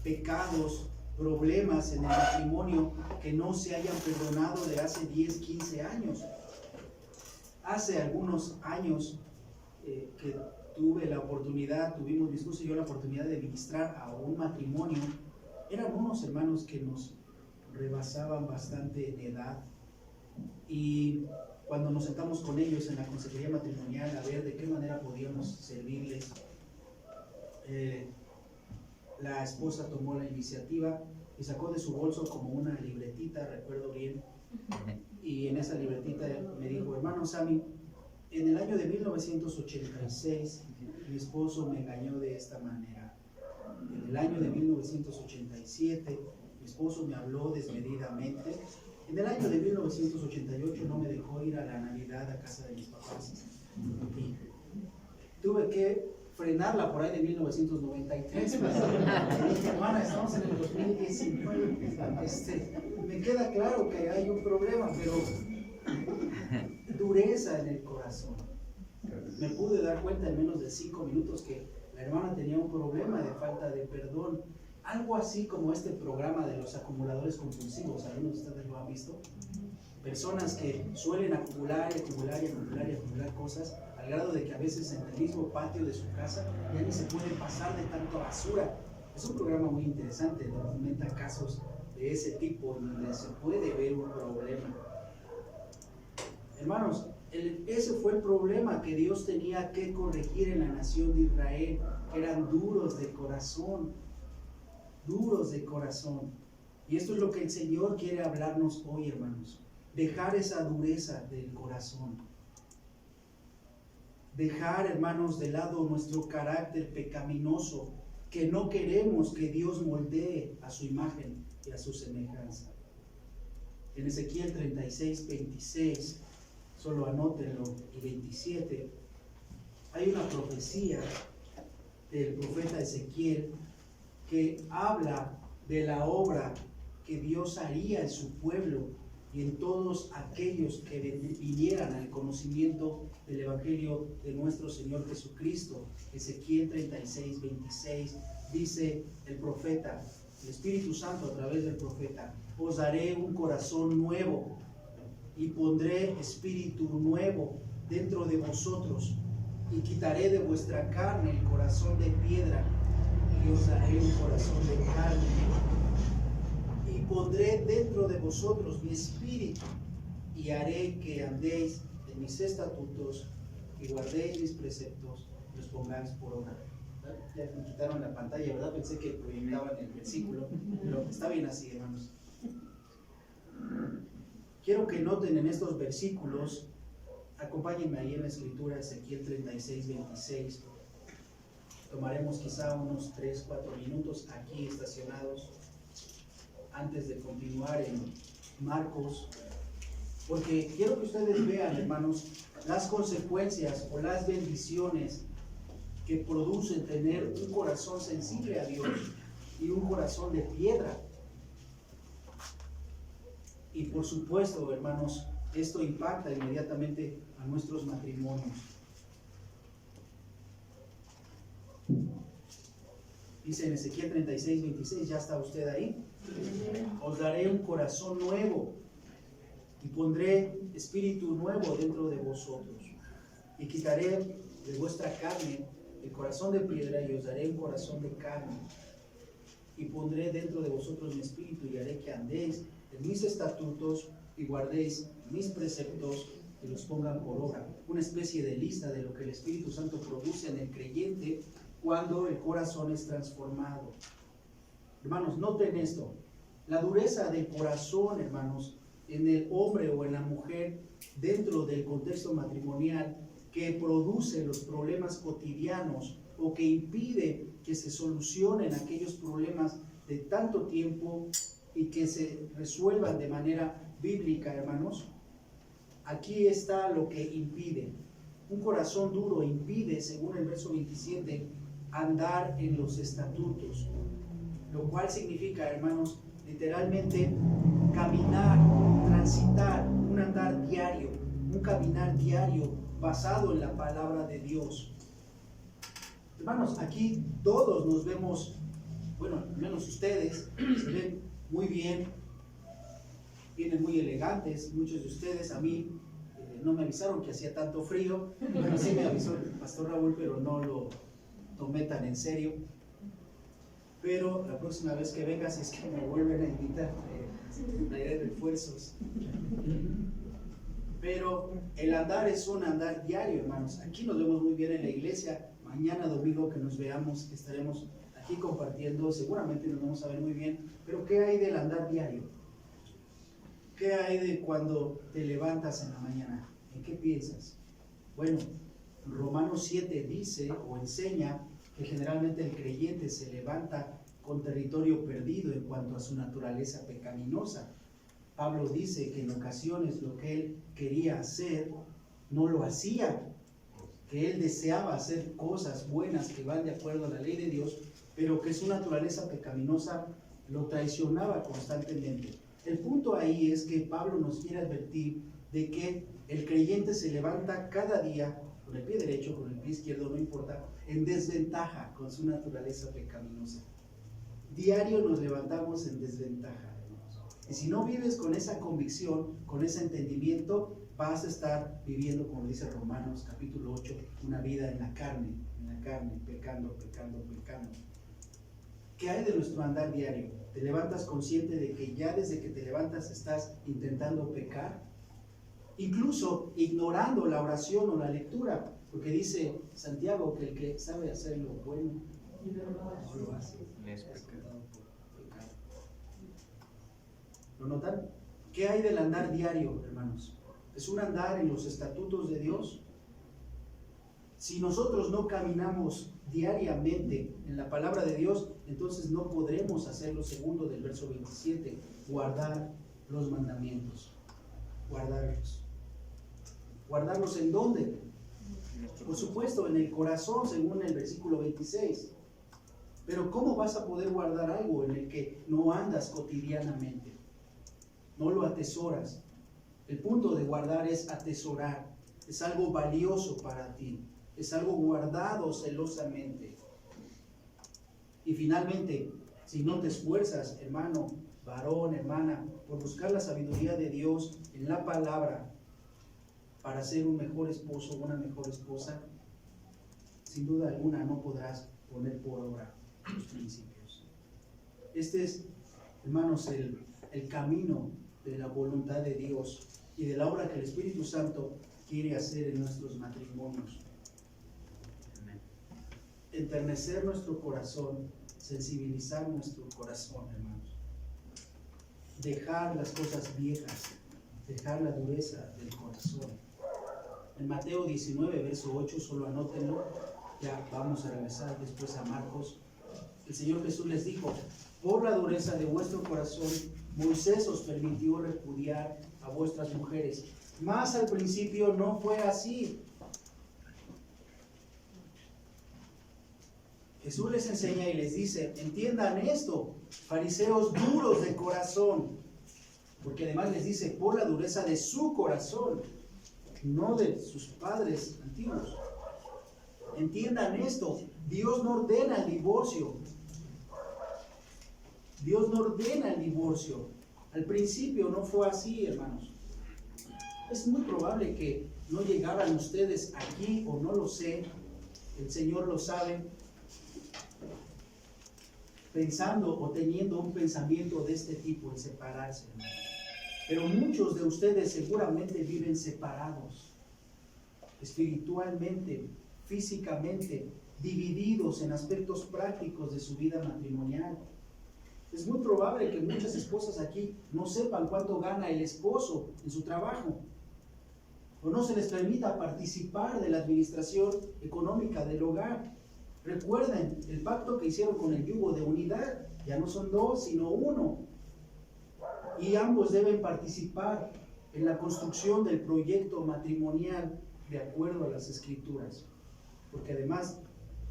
pecados, problemas en el matrimonio que no se hayan perdonado de hace 10, 15 años. Hace algunos años que tuvimos mi esposo y yo la oportunidad de ministrar a un matrimonio. Eran unos hermanos que nos rebasaban bastante en edad, y cuando nos sentamos con ellos en la consejería matrimonial a ver de qué manera podíamos servirles, la esposa tomó la iniciativa y sacó de su bolso como una libretita, recuerdo bien, y en esa libretita me dijo: hermano Sammy, en el año de 1986 mi esposo me engañó de esta manera. En el año de 1987 mi esposo me habló desmedidamente. En el año de 1988 no me dejó ir a la Navidad a casa de mis papás. Y tuve que frenarla por ahí de 1993. Le dije: hermana, estamos en el 2019. Me queda claro que hay un problema, pero dureza en el corazón. Me pude dar cuenta en menos de 5 minutos que la hermana tenía un problema de falta de perdón. Algo así como este programa de los acumuladores compulsivos. ¿Algunos de ustedes lo han visto? Personas que suelen acumular cosas al grado de que a veces en el mismo patio de su casa ya ni se puede pasar de tanta basura. Es un programa muy interesante, documenta casos de ese tipo donde se puede ver un problema. Hermanos, ese fue el problema que Dios tenía que corregir en la nación de Israel, que eran duros de corazón. Duros de corazón. Y esto es lo que el Señor quiere hablarnos hoy, hermanos. Dejar esa dureza del corazón. Dejar, hermanos, de lado nuestro carácter pecaminoso, que no queremos que Dios moldee a su imagen y a su semejanza. En Ezequiel 36, 26, solo anótenlo, y 27, hay una profecía del profeta Ezequiel que habla de la obra que Dios haría en su pueblo y en todos aquellos que vinieran al conocimiento del Evangelio de nuestro Señor Jesucristo. Ezequiel 36, 26, dice el profeta, el Espíritu Santo a través del profeta: os daré un corazón nuevo y pondré espíritu nuevo dentro de vosotros, y quitaré de vuestra carne el corazón de piedra, y os daré un corazón de carne, y pondré dentro de vosotros mi espíritu, y haré que andéis en mis estatutos y guardéis mis preceptos, y los pongáis por obra. Ya me quitaron la pantalla, ¿verdad? Pensé que proyectaban el versículo, pero está bien así, hermanos. Quiero que noten en estos versículos, acompáñenme ahí en la escritura, Ezequiel 36, 26. Tomaremos quizá unos 3, 4 minutos aquí estacionados antes de continuar en Marcos, porque quiero que ustedes vean, hermanos, las consecuencias o las bendiciones que producen tener un corazón sensible a Dios y un corazón de piedra. Y por supuesto, hermanos, esto impacta inmediatamente a nuestros matrimonios. Dice en Ezequiel 36, 26, ¿ya está usted ahí? Os daré un corazón nuevo y pondré espíritu nuevo dentro de vosotros, y quitaré de vuestra carne el corazón de piedra, y os daré un corazón de carne, y pondré dentro de vosotros mi espíritu, y haré que andéis en mis estatutos y guardéis mis preceptos, que los pongan por obra. Una especie de lista de lo que el Espíritu Santo produce en el creyente cuando el corazón es transformado. Hermanos, noten esto. La dureza del corazón, hermanos, en el hombre o en la mujer dentro del contexto matrimonial que produce los problemas cotidianos o que impide que se solucionen aquellos problemas de tanto tiempo y que se resuelvan de manera bíblica, hermanos. Aquí está lo que impide. Un corazón duro impide, según el verso 27, andar en los estatutos, lo cual significa, hermanos, literalmente caminar, transitar, un andar diario, un caminar diario basado en la palabra de Dios. Hermanos, aquí todos nos vemos, bueno, al menos ustedes, se ven muy bien, vienen muy elegantes, muchos de ustedes. A mí no me avisaron que hacía tanto frío, bueno, sí me avisó el pastor Raúl, pero no lo tomé tan en serio. Pero la próxima vez que venga, si es que me vuelven a invitar, traeré refuerzos. Pero el andar es un andar diario, hermanos. Aquí nos vemos muy bien en la iglesia. Mañana domingo que nos veamos, estaremos aquí compartiendo. Seguramente nos vamos a ver muy bien. Pero ¿qué hay del andar diario? ¿Qué hay de cuando te levantas en la mañana? ¿En qué piensas? Bueno, Romanos 7 dice o enseña que generalmente el creyente se levanta con territorio perdido en cuanto a su naturaleza pecaminosa. Pablo dice que en ocasiones lo que él quería hacer no lo hacía, que él deseaba hacer cosas buenas que van de acuerdo a la ley de Dios, pero que su naturaleza pecaminosa lo traicionaba constantemente. El punto ahí es que Pablo nos quiere advertir de que el creyente se levanta cada día con el pie derecho, con el pie izquierdo, no importa, en desventaja con su naturaleza pecaminosa. Diario nos levantamos en desventaja, hermanos. Y si no vives con esa convicción, con ese entendimiento, vas a estar viviendo, como dice Romanos capítulo 8, una vida en la carne, pecando. ¿Qué hay de nuestro andar diario? ¿Te levantas consciente de que ya desde que te levantas estás intentando pecar? Incluso ignorando la oración o la lectura, porque dice Santiago que el que sabe hacer lo bueno no lo hace. Es tentado por pecado. ¿Lo notan? ¿Qué hay del andar diario, hermanos? ¿Es un andar en los estatutos de Dios? Si nosotros no caminamos diariamente en la palabra de Dios, entonces no podremos hacer lo segundo del verso 27, guardar los mandamientos. Guardarlos. ¿Guardarlos en dónde? Por supuesto, en el corazón, según el versículo 26. Pero ¿cómo vas a poder guardar algo en el que no andas cotidianamente? No lo atesoras. El punto de guardar es atesorar. Es algo valioso para ti. Es algo guardado celosamente. Y finalmente, si no te esfuerzas, hermano, varón, hermana, por buscar la sabiduría de Dios en la palabra para ser un mejor esposo o una mejor esposa, sin duda alguna no podrás poner por obra los principios. Este es, hermanos, el camino de la voluntad de Dios y de la obra que el Espíritu Santo quiere hacer en nuestros matrimonios. Enternecer nuestro corazón, sensibilizar nuestro corazón, hermanos. Dejar las cosas viejas, dejar la dureza del corazón. En Mateo 19, verso 8, solo anótenlo, ya vamos a regresar después a Marcos. El Señor Jesús les dijo: por la dureza de vuestro corazón, Moisés os permitió repudiar a vuestras mujeres, mas al principio no fue así. Jesús les enseña y les dice: entiendan esto, fariseos duros de corazón, porque además les dice por la dureza de su corazón, no de sus padres antiguos. Entiendan esto, Dios no ordena el divorcio. Dios no ordena el divorcio. Al principio no fue así, hermanos. Es muy probable que no llegaran ustedes aquí, o no lo sé, el Señor lo sabe, pensando o teniendo un pensamiento de este tipo, en separarse, hermanos. Pero muchos de ustedes seguramente viven separados, espiritualmente, físicamente, divididos en aspectos prácticos de su vida matrimonial. Es muy probable que muchas esposas aquí no sepan cuánto gana el esposo en su trabajo, o no se les permita participar de la administración económica del hogar. Recuerden el pacto que hicieron con el yugo de unidad. Ya no son dos, sino uno. Y ambos deben participar en la construcción del proyecto matrimonial de acuerdo a las Escrituras. Porque además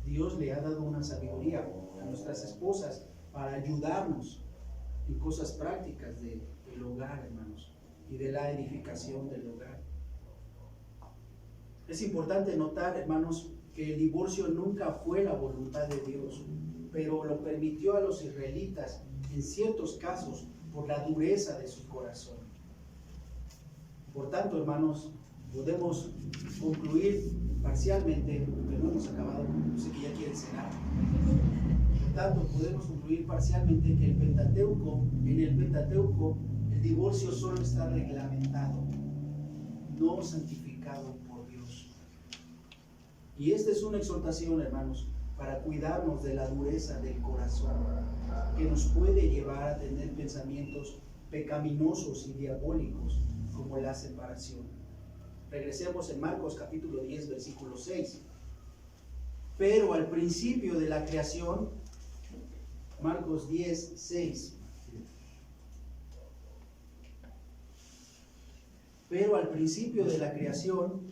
Dios le ha dado una sabiduría a nuestras esposas para ayudarnos en cosas prácticas del hogar, hermanos, y de la edificación del hogar. Es importante notar, hermanos, que el divorcio nunca fue la voluntad de Dios, pero lo permitió a los israelitas en ciertos casos por la dureza de su corazón. Por tanto, hermanos, podemos concluir parcialmente, pero no hemos acabado, yo sé que ya quieren cenar. Por tanto, podemos concluir parcialmente que en el Pentateuco, el divorcio solo está reglamentado, no santificado por Dios. Y esta es una exhortación, hermanos, para cuidarnos de la dureza del corazón, que nos puede llevar a tener pensamientos pecaminosos y diabólicos, como la separación. Regresemos en Marcos capítulo 10, versículo 6. Pero al principio de la creación, Marcos 10, 6. Pero al principio de la creación,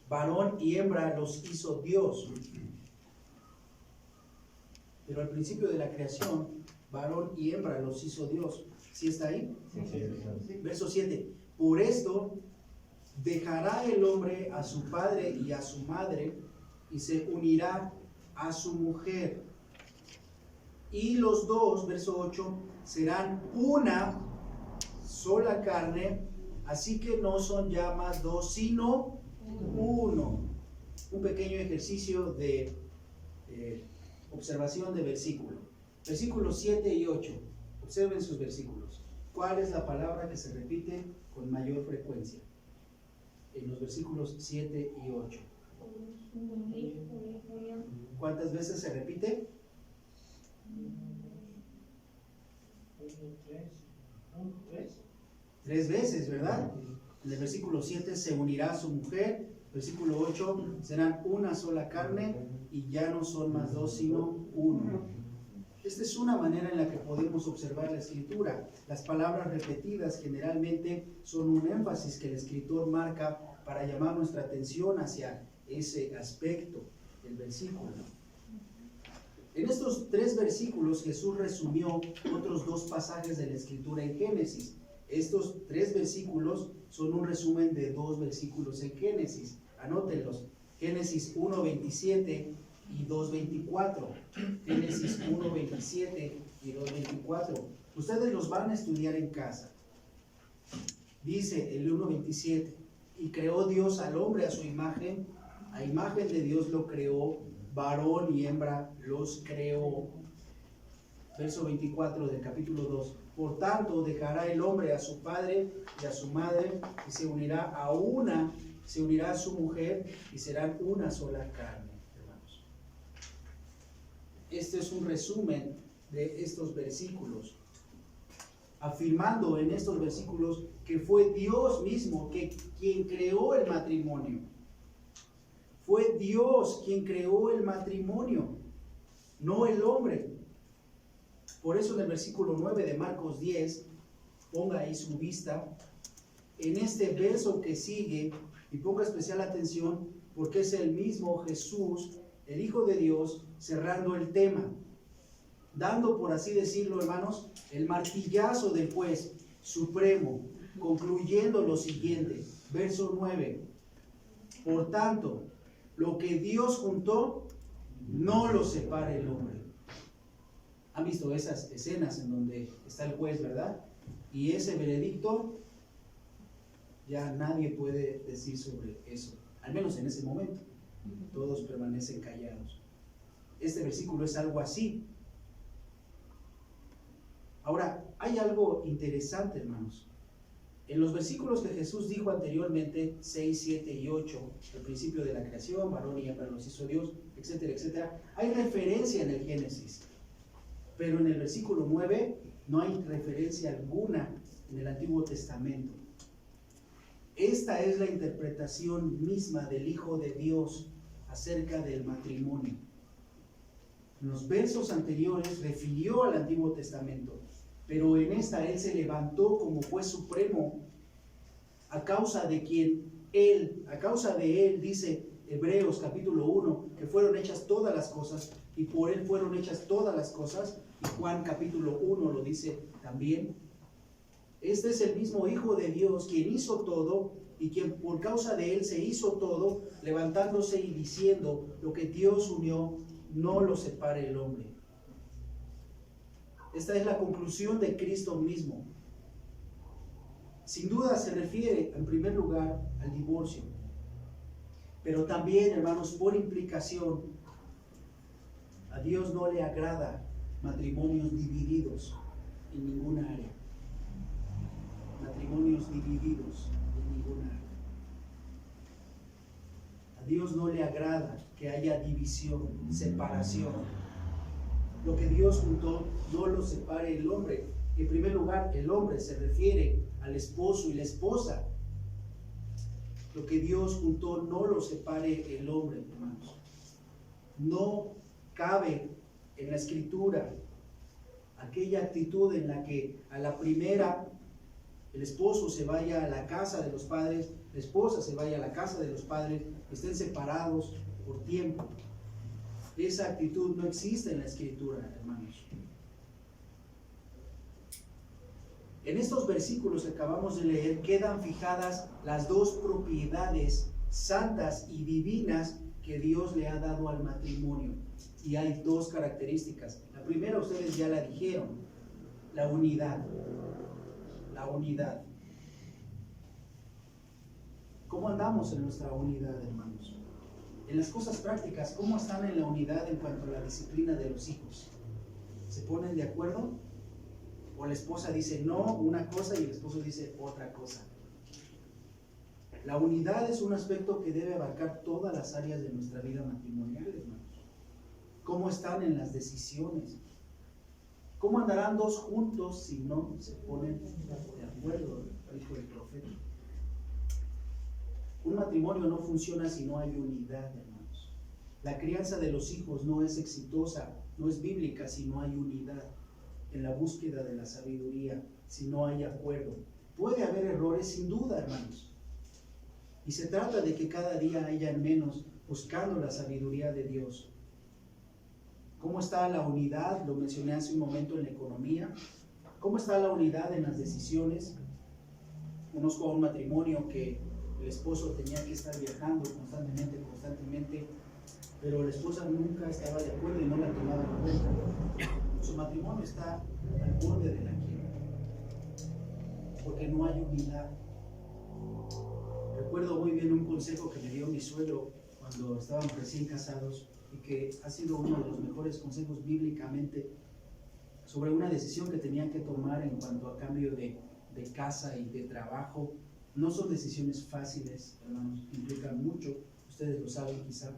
varón y hembra los hizo Dios. Pero al principio de la creación, varón y hembra los hizo Dios. ¿Sí está ahí? Sí. Verso 7. Por esto dejará el hombre a su padre y a su madre y se unirá a su mujer. Y los dos, verso 8, serán una sola carne, así que no son ya más dos, sino uno. Un pequeño ejercicio de observación de versículo. Versículos 7 y 8. Observen sus versículos. ¿Cuál es la palabra que se repite con mayor frecuencia? En los versículos 7 y 8. ¿Cuántas veces se repite? 3 veces, ¿verdad? En el versículo 7 se unirá a su mujer. Versículo 8 serán una sola carne y ya no son más dos sino uno. Esta es una manera en la que podemos observar la escritura. Las palabras repetidas generalmente son un énfasis que el escritor marca para llamar nuestra atención hacia ese aspecto del versículo. En estos 3 versículos Jesús resumió otros 2 pasajes de la escritura en Génesis. Estos 3 versículos son un resumen de 2 versículos en Génesis. Anótenlos. Génesis 1:27 y 2:24. Génesis 1:27 y 2:24. Ustedes los van a estudiar en casa. Dice el 1:27, y creó Dios al hombre a su imagen, a imagen de Dios lo creó, varón y hembra los creó. Verso 24 del capítulo 2. Por tanto, dejará el hombre a su padre y a su madre y se unirá a su mujer y serán una sola carne, hermanos. Este es un resumen de estos versículos, afirmando en estos versículos que fue Dios mismo quien creó el matrimonio. Fue Dios quien creó el matrimonio, no el hombre. Por eso en el versículo 9 de Marcos 10, ponga ahí su vista, en este verso que sigue, y ponga especial atención porque es el mismo Jesús, el Hijo de Dios, cerrando el tema, dando, por así decirlo, hermanos, el martillazo del juez supremo, concluyendo lo siguiente, verso 9. Por tanto, lo que Dios juntó, no lo separe el hombre. ¿Han visto esas escenas en donde está el juez, verdad? Y ese veredicto, ya nadie puede decir sobre eso, al menos en ese momento. Todos permanecen callados. Este versículo es algo así. Ahora, hay algo interesante, hermanos. En los versículos que Jesús dijo anteriormente, 6, 7 y 8, al principio de la creación, varón y hembra los hizo Dios, etcétera, etcétera, hay referencia en el Génesis. Pero en el versículo 9 no hay referencia alguna en el Antiguo Testamento. Esta es la interpretación misma del Hijo de Dios acerca del matrimonio. En los versos anteriores refirió al Antiguo Testamento, pero en esta Él se levantó como juez supremo a causa de Él, dice Hebreos capítulo 1, que fueron hechas todas las cosas, y por Él fueron hechas todas las cosas, y Juan capítulo 1 lo dice también. Este es el mismo Hijo de Dios, quien hizo todo, y quien por causa de Él se hizo todo, levantándose y diciendo, lo que Dios unió, no lo separe el hombre. Esta es la conclusión de Cristo mismo. Sin duda se refiere, en primer lugar, al divorcio. Pero también, hermanos, por implicación, a Dios no le agrada matrimonios divididos en ninguna área. Matrimonios divididos en ninguna área. A Dios no le agrada que haya división, separación. Lo que Dios juntó, no lo separe el hombre. En primer lugar, el hombre se refiere al esposo y la esposa. Lo que Dios juntó, no lo separe el hombre, hermanos. No cabe en la Escritura aquella actitud en la que a la primera el esposo se vaya a la casa de los padres, la esposa se vaya a la casa de los padres, estén separados por tiempo. Esa actitud no existe en la Escritura, hermanos. En estos versículos que acabamos de leer quedan fijadas las dos propiedades santas y divinas que Dios le ha dado al matrimonio. Y hay dos características. La primera ustedes ya la dijeron, la unidad. La unidad. ¿Cómo andamos en nuestra unidad, hermanos? En las cosas prácticas, ¿cómo están en la unidad en cuanto a la disciplina de los hijos? ¿Se ponen de acuerdo? ¿O la esposa dice no una cosa y el esposo dice otra cosa? La unidad es un aspecto que debe abarcar todas las áreas de nuestra vida matrimonial, hermanos. ¿Cómo están en las decisiones? ¿Cómo andarán dos juntos si no se ponen de acuerdo? Dijo el profeta. Un matrimonio no funciona si no hay unidad, hermanos. La crianza de los hijos no es exitosa, no es bíblica si no hay unidad. En la búsqueda de la sabiduría, si no hay acuerdo. Puede haber errores, sin duda, hermanos. Y se trata de que cada día haya menos buscando la sabiduría de Dios. ¿Cómo está la unidad? Lo mencioné hace un momento en la economía. ¿Cómo está la unidad en las decisiones? Conozco a un matrimonio que el esposo tenía que estar viajando constantemente, pero la esposa nunca estaba de acuerdo y no la tomaba en cuenta. Su matrimonio está al borde de la quiebra, porque no hay unidad. Recuerdo muy bien un consejo que me dio mi suegro cuando estábamos recién casados y que ha sido uno de los mejores consejos bíblicamente sobre una decisión que tenían que tomar en cuanto a cambio de casa y de trabajo. No son decisiones fáciles, hermanos, implican mucho, ustedes lo saben quizá,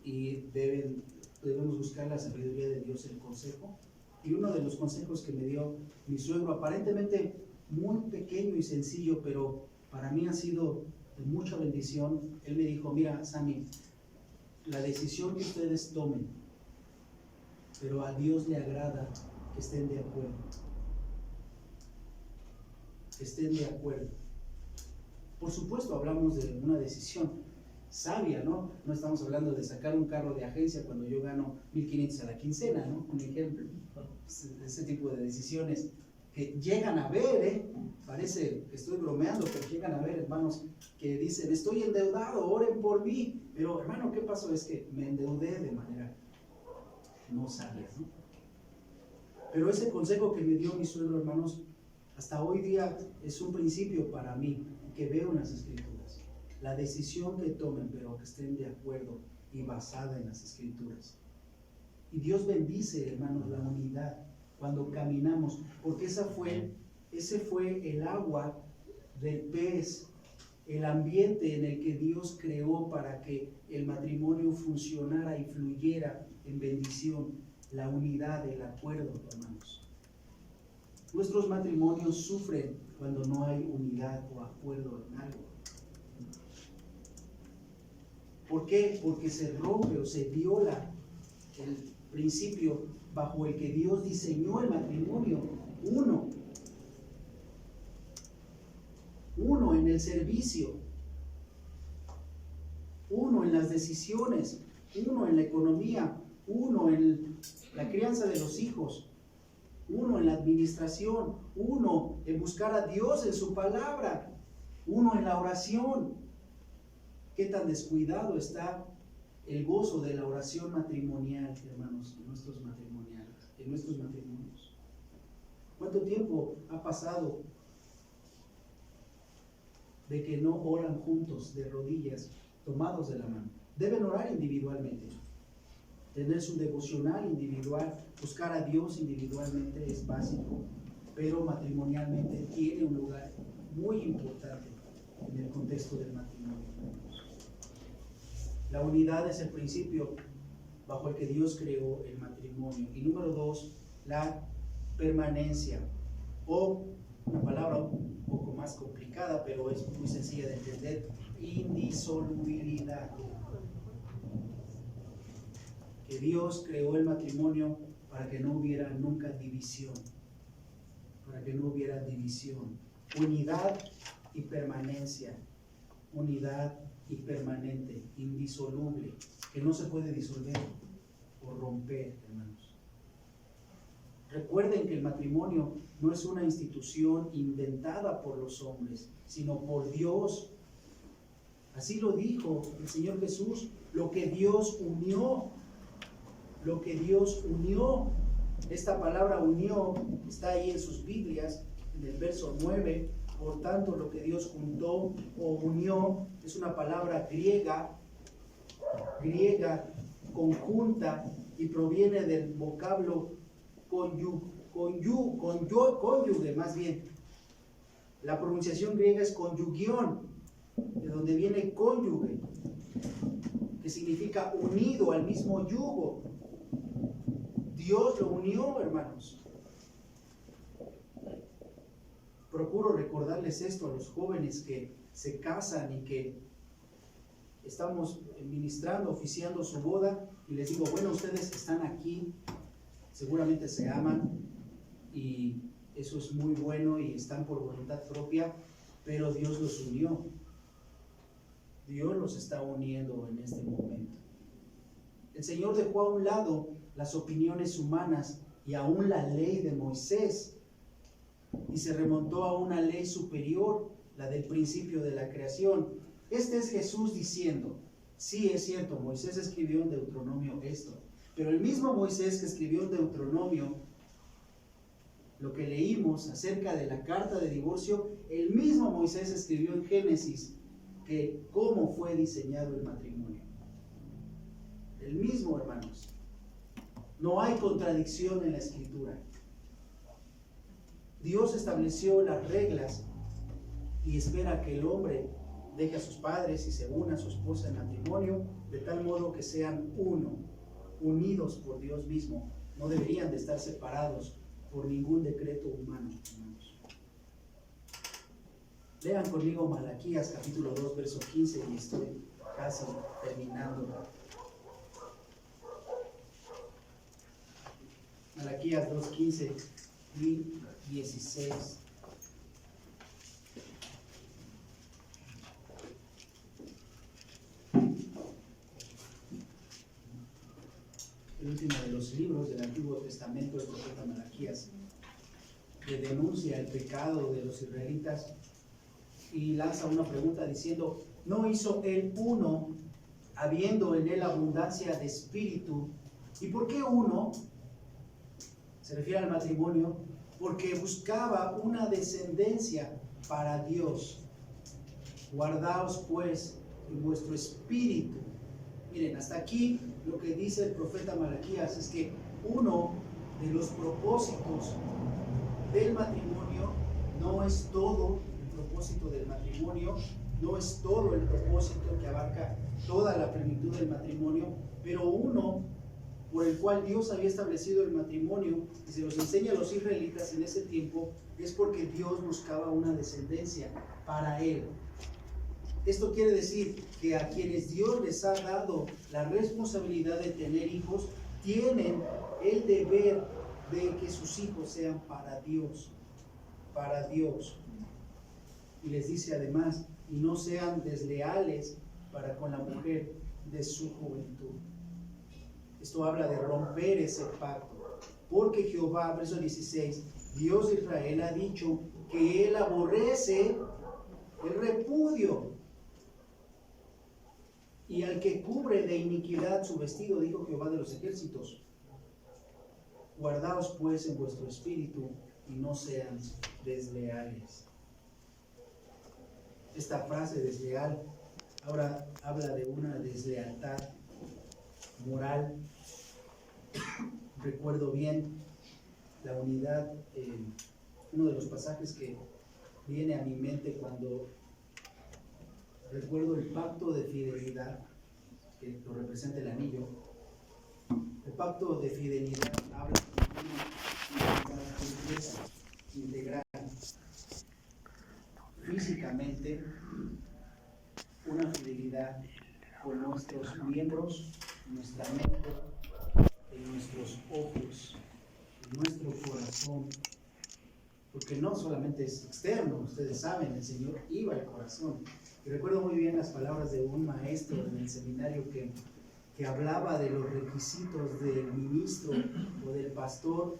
y debemos buscar la sabiduría de Dios, el consejo. Y uno de los consejos que me dio mi suegro, aparentemente muy pequeño y sencillo, pero para mí ha sido de mucha bendición. Él me dijo, mira, Sammy, la decisión que ustedes tomen, pero a Dios le agrada que estén de acuerdo. Estén de acuerdo. Por supuesto, hablamos de una decisión sabia, ¿no? No estamos hablando de sacar un carro de agencia cuando yo gano 1,500 a la quincena, ¿no? Un ejemplo. Ese tipo de decisiones que llegan a ver, parece que estoy bromeando, pero llegan a ver, hermanos, que dicen, estoy endeudado, oren por mí. Pero, hermano, ¿qué pasó? Es que me endeudé de manera no sabia, ¿no? Pero ese consejo que me dio mi suegro, hermanos, hasta hoy día es un principio para mí, que veo en las Escrituras. La decisión que tomen, pero que estén de acuerdo y basada en las Escrituras. Y Dios bendice, hermanos, la unidad cuando caminamos, porque ese fue el agua del pez, el ambiente en el que Dios creó para que el matrimonio funcionara y fluyera en bendición, la unidad, el acuerdo, hermanos. Nuestros matrimonios sufren cuando no hay unidad o acuerdo en algo. ¿Por qué? Porque se rompe o se viola el principio bajo el que Dios diseñó el matrimonio. Uno en el servicio, uno en las decisiones, uno en la economía, uno en la crianza de los hijos, uno en la administración, uno en buscar a Dios en su palabra, uno en la oración. ¿Qué tan descuidado está el gozo de la oración matrimonial, hermanos, en nuestros matrimonios? ¿Cuánto tiempo ha pasado de que no oran juntos, de rodillas, tomados de la mano? Deben orar individualmente, tener su devocional individual, buscar a Dios individualmente es básico, pero matrimonialmente tiene un lugar muy importante en el contexto del matrimonio. La unidad es el principio bajo el que Dios creó el matrimonio. Y número 2, la permanencia, o una palabra un poco más complicada, pero es muy sencilla de entender: indisolubilidad. Que Dios creó el matrimonio para que no hubiera nunca división, unidad y permanencia, unidad y permanente, indisoluble, que no se puede disolver o romper, hermanos. Recuerden que el matrimonio no es una institución inventada por los hombres, sino por Dios. Así lo dijo el Señor Jesús: lo que Dios unió. Esta palabra unió está ahí en sus Biblias, en el verso 9. Por tanto, lo que Dios juntó o unió es una palabra griega conjunta, y proviene del vocablo cónyuge, más bien. La pronunciación griega es conyugión, de donde viene cónyuge, que significa unido al mismo yugo. Dios lo unió, hermanos. Procuro recordarles esto a los jóvenes que se casan y que estamos ministrando, oficiando su boda, y les digo: bueno, ustedes están aquí, seguramente se aman y eso es muy bueno y están por voluntad propia, pero Dios los unió. Dios los está uniendo en este momento. El Señor dejó a un lado las opiniones humanas y aún la ley de Moisés, y se remontó a una ley superior, la del principio de la creación. Este es Jesús diciendo: sí, es cierto, Moisés escribió en Deuteronomio esto, pero el mismo Moisés que escribió en Deuteronomio lo que leímos acerca de la carta de divorcio, el mismo Moisés escribió en Génesis que cómo fue diseñado el matrimonio. El mismo, hermanos. No hay contradicción en la Escritura. Dios estableció las reglas y espera que el hombre deje a sus padres y se una a su esposa en matrimonio, de tal modo que sean uno, unidos por Dios mismo. No deberían de estar separados por ningún decreto humano, hermanos. Lean conmigo Malaquías capítulo 2, verso 15, y estoy casi terminando. Malaquías 2, 15 y 16. El último de los libros del Antiguo Testamento, el profeta Malaquías, que denuncia el pecado de los israelitas y lanza una pregunta diciendo: ¿no hizo él uno, habiendo en él abundancia de espíritu? ¿Y por qué uno? Se refiere al matrimonio, porque buscaba una descendencia para Dios. Guardaos pues en vuestro espíritu. Miren, hasta aquí lo que dice el profeta Malaquías es que uno de los propósitos del matrimonio. No es todo el propósito del matrimonio, no es todo el propósito que abarca toda la plenitud del matrimonio, pero uno por el cual Dios había establecido el matrimonio y se los enseña a los israelitas en ese tiempo, es porque Dios buscaba una descendencia para él. Esto quiere decir que a quienes Dios les ha dado la responsabilidad de tener hijos, tienen el deber de que sus hijos sean para Dios, para Dios. Y les dice además, y no sean desleales para con la mujer de su juventud. Esto habla de romper ese pacto, porque Jehová, verso 16, Dios de Israel ha dicho que Él aborrece el repudio, y al que cubre de iniquidad su vestido, dijo Jehová de los ejércitos. Guardaos pues en vuestro espíritu y no sean desleales. Esta frase desleal ahora habla de una deslealtad moral. Recuerdo bien la unidad, uno de los pasajes que viene a mi mente cuando recuerdo el pacto de fidelidad, que lo representa el anillo. El pacto de fidelidad habla de una fidelidad integral, físicamente, una fidelidad con nuestros miembros, nuestra mente, en nuestros ojos, en nuestro corazón, porque no solamente es externo, ustedes saben, el Señor iba al corazón. Y recuerdo muy bien las palabras de un maestro en el seminario que hablaba de los requisitos del ministro o del pastor,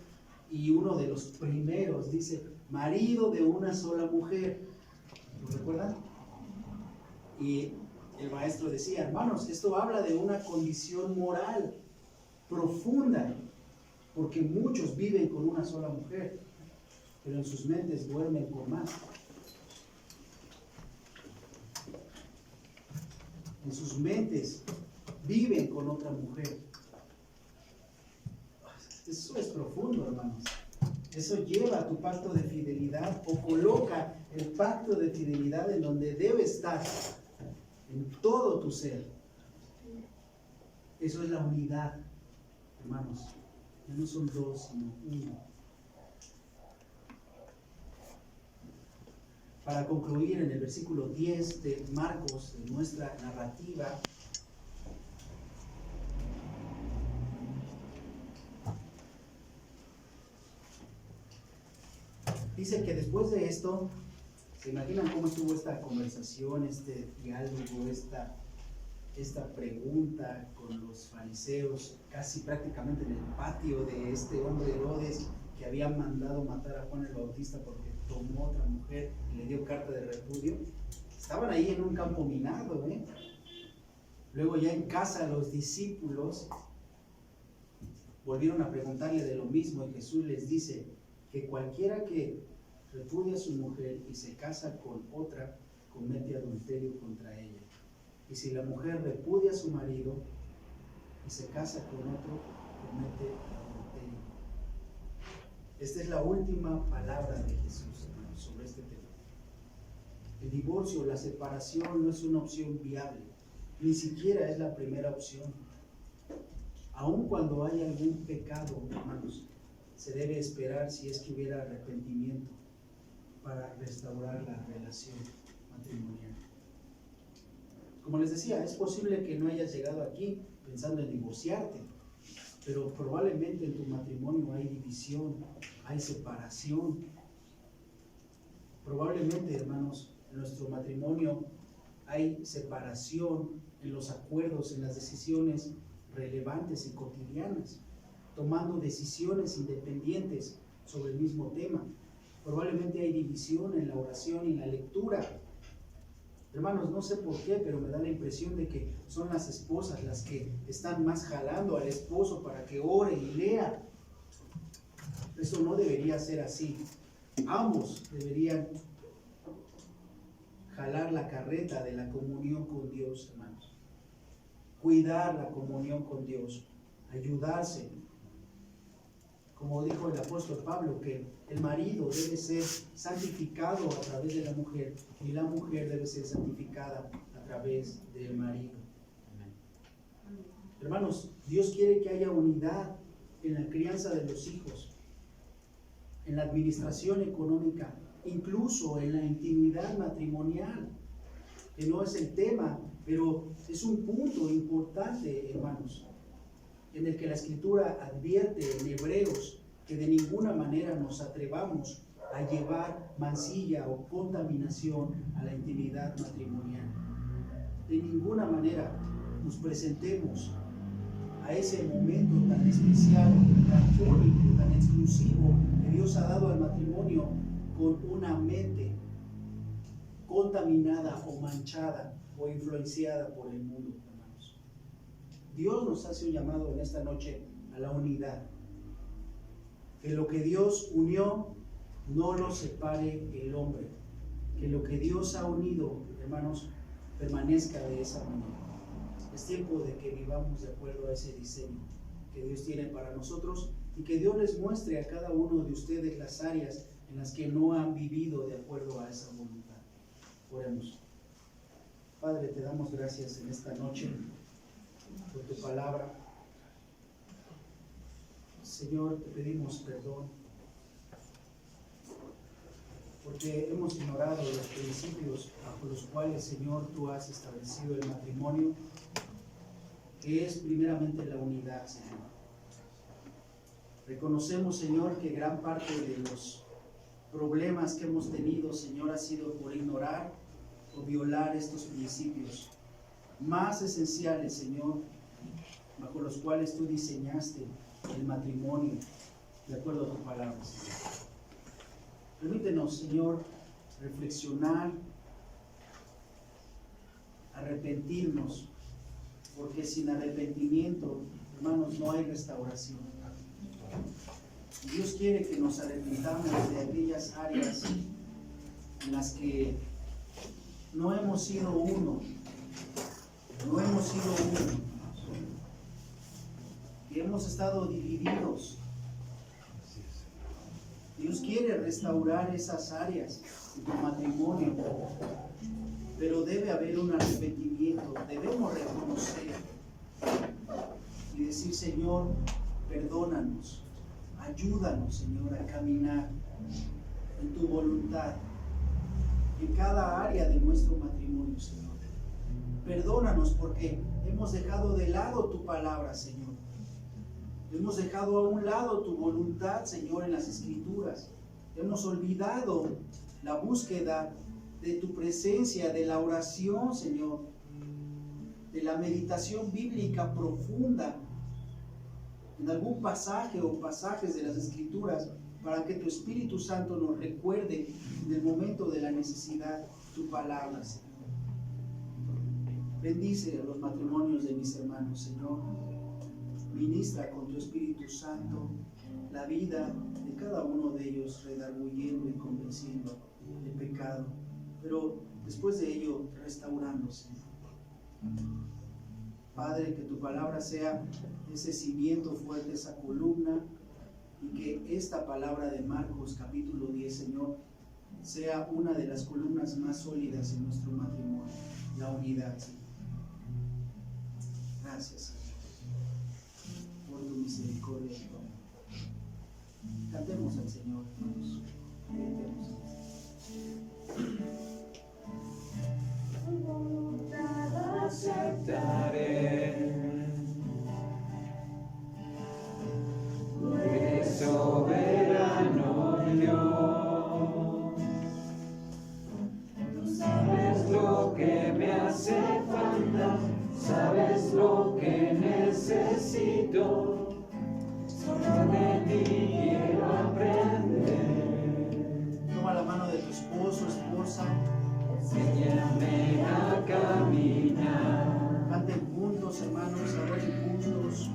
y uno de los primeros dice, marido de una sola mujer. ¿Lo recuerdan? Y el maestro decía, hermanos, esto habla de una condición moral profunda, porque muchos viven con una sola mujer, pero en sus mentes duermen con más. En sus mentes viven con otra mujer. Eso es profundo, hermanos. Eso lleva a tu pacto de fidelidad, o coloca el pacto de fidelidad en donde debe estar, en todo tu ser. Eso es la unidad, hermanos. Ya no son dos, sino uno. Para concluir, en el versículo 10 de Marcos, de nuestra narrativa, dice que después de esto, ¿se imaginan cómo estuvo esta conversación, este diálogo, esta pregunta con los fariseos, casi prácticamente en el patio de este hombre Herodes, que había mandado matar a Juan el Bautista porque tomó otra mujer y le dio carta de repudio? Estaban ahí en un campo minado, ¿eh? Luego ya en casa los discípulos volvieron a preguntarle de lo mismo, y Jesús les dice que cualquiera que repudia a su mujer y se casa con otra, comete adulterio contra ella. Y si la mujer repudia a su marido y se casa con otro, comete adulterio. Esta es la última palabra de Jesús, hermanos, sobre este tema. El divorcio, la separación, no es una opción viable, ni siquiera es la primera opción. Aun cuando hay algún pecado, hermanos, se debe esperar, si es que hubiera arrepentimiento, para restaurar la relación matrimonial. Como les decía, es posible que no hayas llegado aquí pensando en divorciarte, pero probablemente en tu matrimonio hay división, hay separación. Probablemente, hermanos, en nuestro matrimonio hay separación en los acuerdos, en las decisiones relevantes y cotidianas, tomando decisiones independientes sobre el mismo tema. Probablemente hay división en la oración y en la lectura. Hermanos, no sé por qué, pero me da la impresión de que son las esposas las que están más jalando al esposo para que ore y lea. Eso no debería ser así. Ambos deberían jalar la carreta de la comunión con Dios, hermanos. Cuidar la comunión con Dios, ayudarse. como dijo el apóstol Pablo, que el marido debe ser santificado a través de la mujer y la mujer debe ser santificada a través del marido. Hermanos, Dios quiere que haya unidad en la crianza de los hijos, en la administración económica, incluso en la intimidad matrimonial, que no es el tema, pero es un punto importante, hermanos, en el que la Escritura advierte en Hebreos que de ninguna manera nos atrevamos a llevar mancilla o contaminación a la intimidad matrimonial. De ninguna manera nos presentemos a ese momento tan especial, tan único, tan exclusivo que Dios ha dado al matrimonio con una mente contaminada o manchada o influenciada por el mundo, hermanos. Dios nos hace un llamado en esta noche a la unidad. Que lo que Dios unió no lo separe el hombre. Que lo que Dios ha unido, hermanos, permanezca de esa manera. Es tiempo de que vivamos de acuerdo a ese diseño que Dios tiene para nosotros y que Dios les muestre a cada uno de ustedes las áreas en las que no han vivido de acuerdo a esa voluntad. Oremos. Padre, te damos gracias en esta noche por tu palabra. Señor, te pedimos perdón porque hemos ignorado los principios bajo los cuales, Señor, tú has establecido el matrimonio, que es primeramente la unidad, Señor. Reconocemos, Señor, que gran parte de los problemas que hemos tenido, Señor, ha sido por ignorar o violar estos principios más esenciales, Señor, bajo los cuales tú diseñaste el matrimonio, de acuerdo a tu palabra, Señor. Permítenos, Señor, reflexionar, arrepentirnos, porque sin arrepentimiento, hermanos, no hay restauración. Dios quiere que nos arrepintamos de aquellas áreas en las que no hemos sido uno, que hemos estado divididos. Dios quiere restaurar esas áreas de tu matrimonio, pero debe haber un arrepentimiento. Debemos reconocer y decir: Señor, perdónanos, ayúdanos, Señor, a caminar en tu voluntad en cada área de nuestro matrimonio, Señor. Perdónanos porque hemos dejado de lado tu palabra, Señor. Hemos dejado a un lado tu voluntad, Señor, en las Escrituras. Hemos olvidado la búsqueda de tu presencia, de la oración, Señor, de la meditación bíblica profunda en algún pasaje o pasajes de las Escrituras, para que tu Espíritu Santo nos recuerde en el momento de la necesidad tu palabra, Señor. Bendice a los matrimonios de mis hermanos, Señor. Ministra con tu Espíritu Santo la vida de cada uno de ellos, redarguyendo y convenciendo del pecado, pero después de ello restaurándose. Padre, que tu palabra sea ese cimiento fuerte, esa columna, y que esta palabra de Marcos capítulo 10, Señor, sea una de las columnas más sólidas en nuestro matrimonio, la unidad, Señor. Gracias, Señor, por tu misericordia y tu amor. Cantemos al Señor, hermanos. Cantemos al Señor. Aceptaré. Soberano Dios, tú sabes lo que me hace falta, sabes lo que necesito, solo de ti quiero aprender. Toma la mano de tu esposo, esposa. Enséñame a caminar. Canten juntos, hermanos, adoren juntos.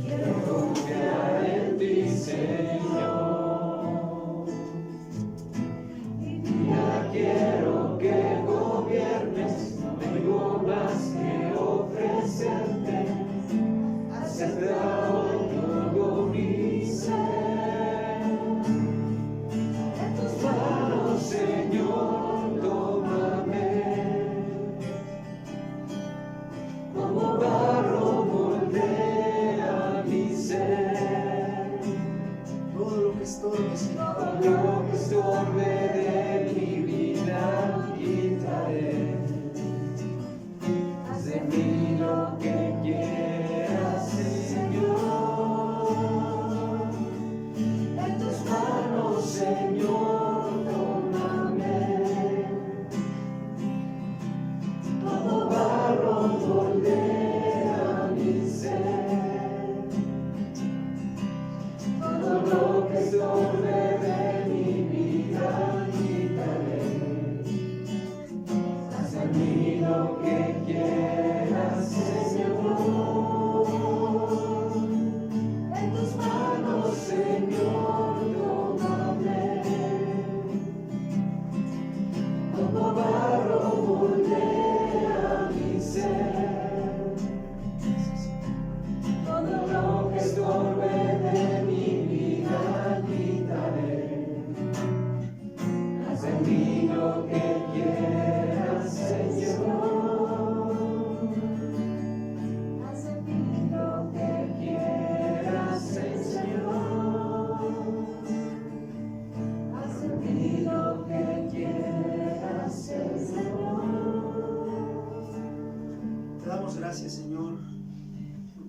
Quiero confiar en ti, Señor. Ya quiero que gobiernes, no tengo más que ofrecerte. Acepta todo mi ser.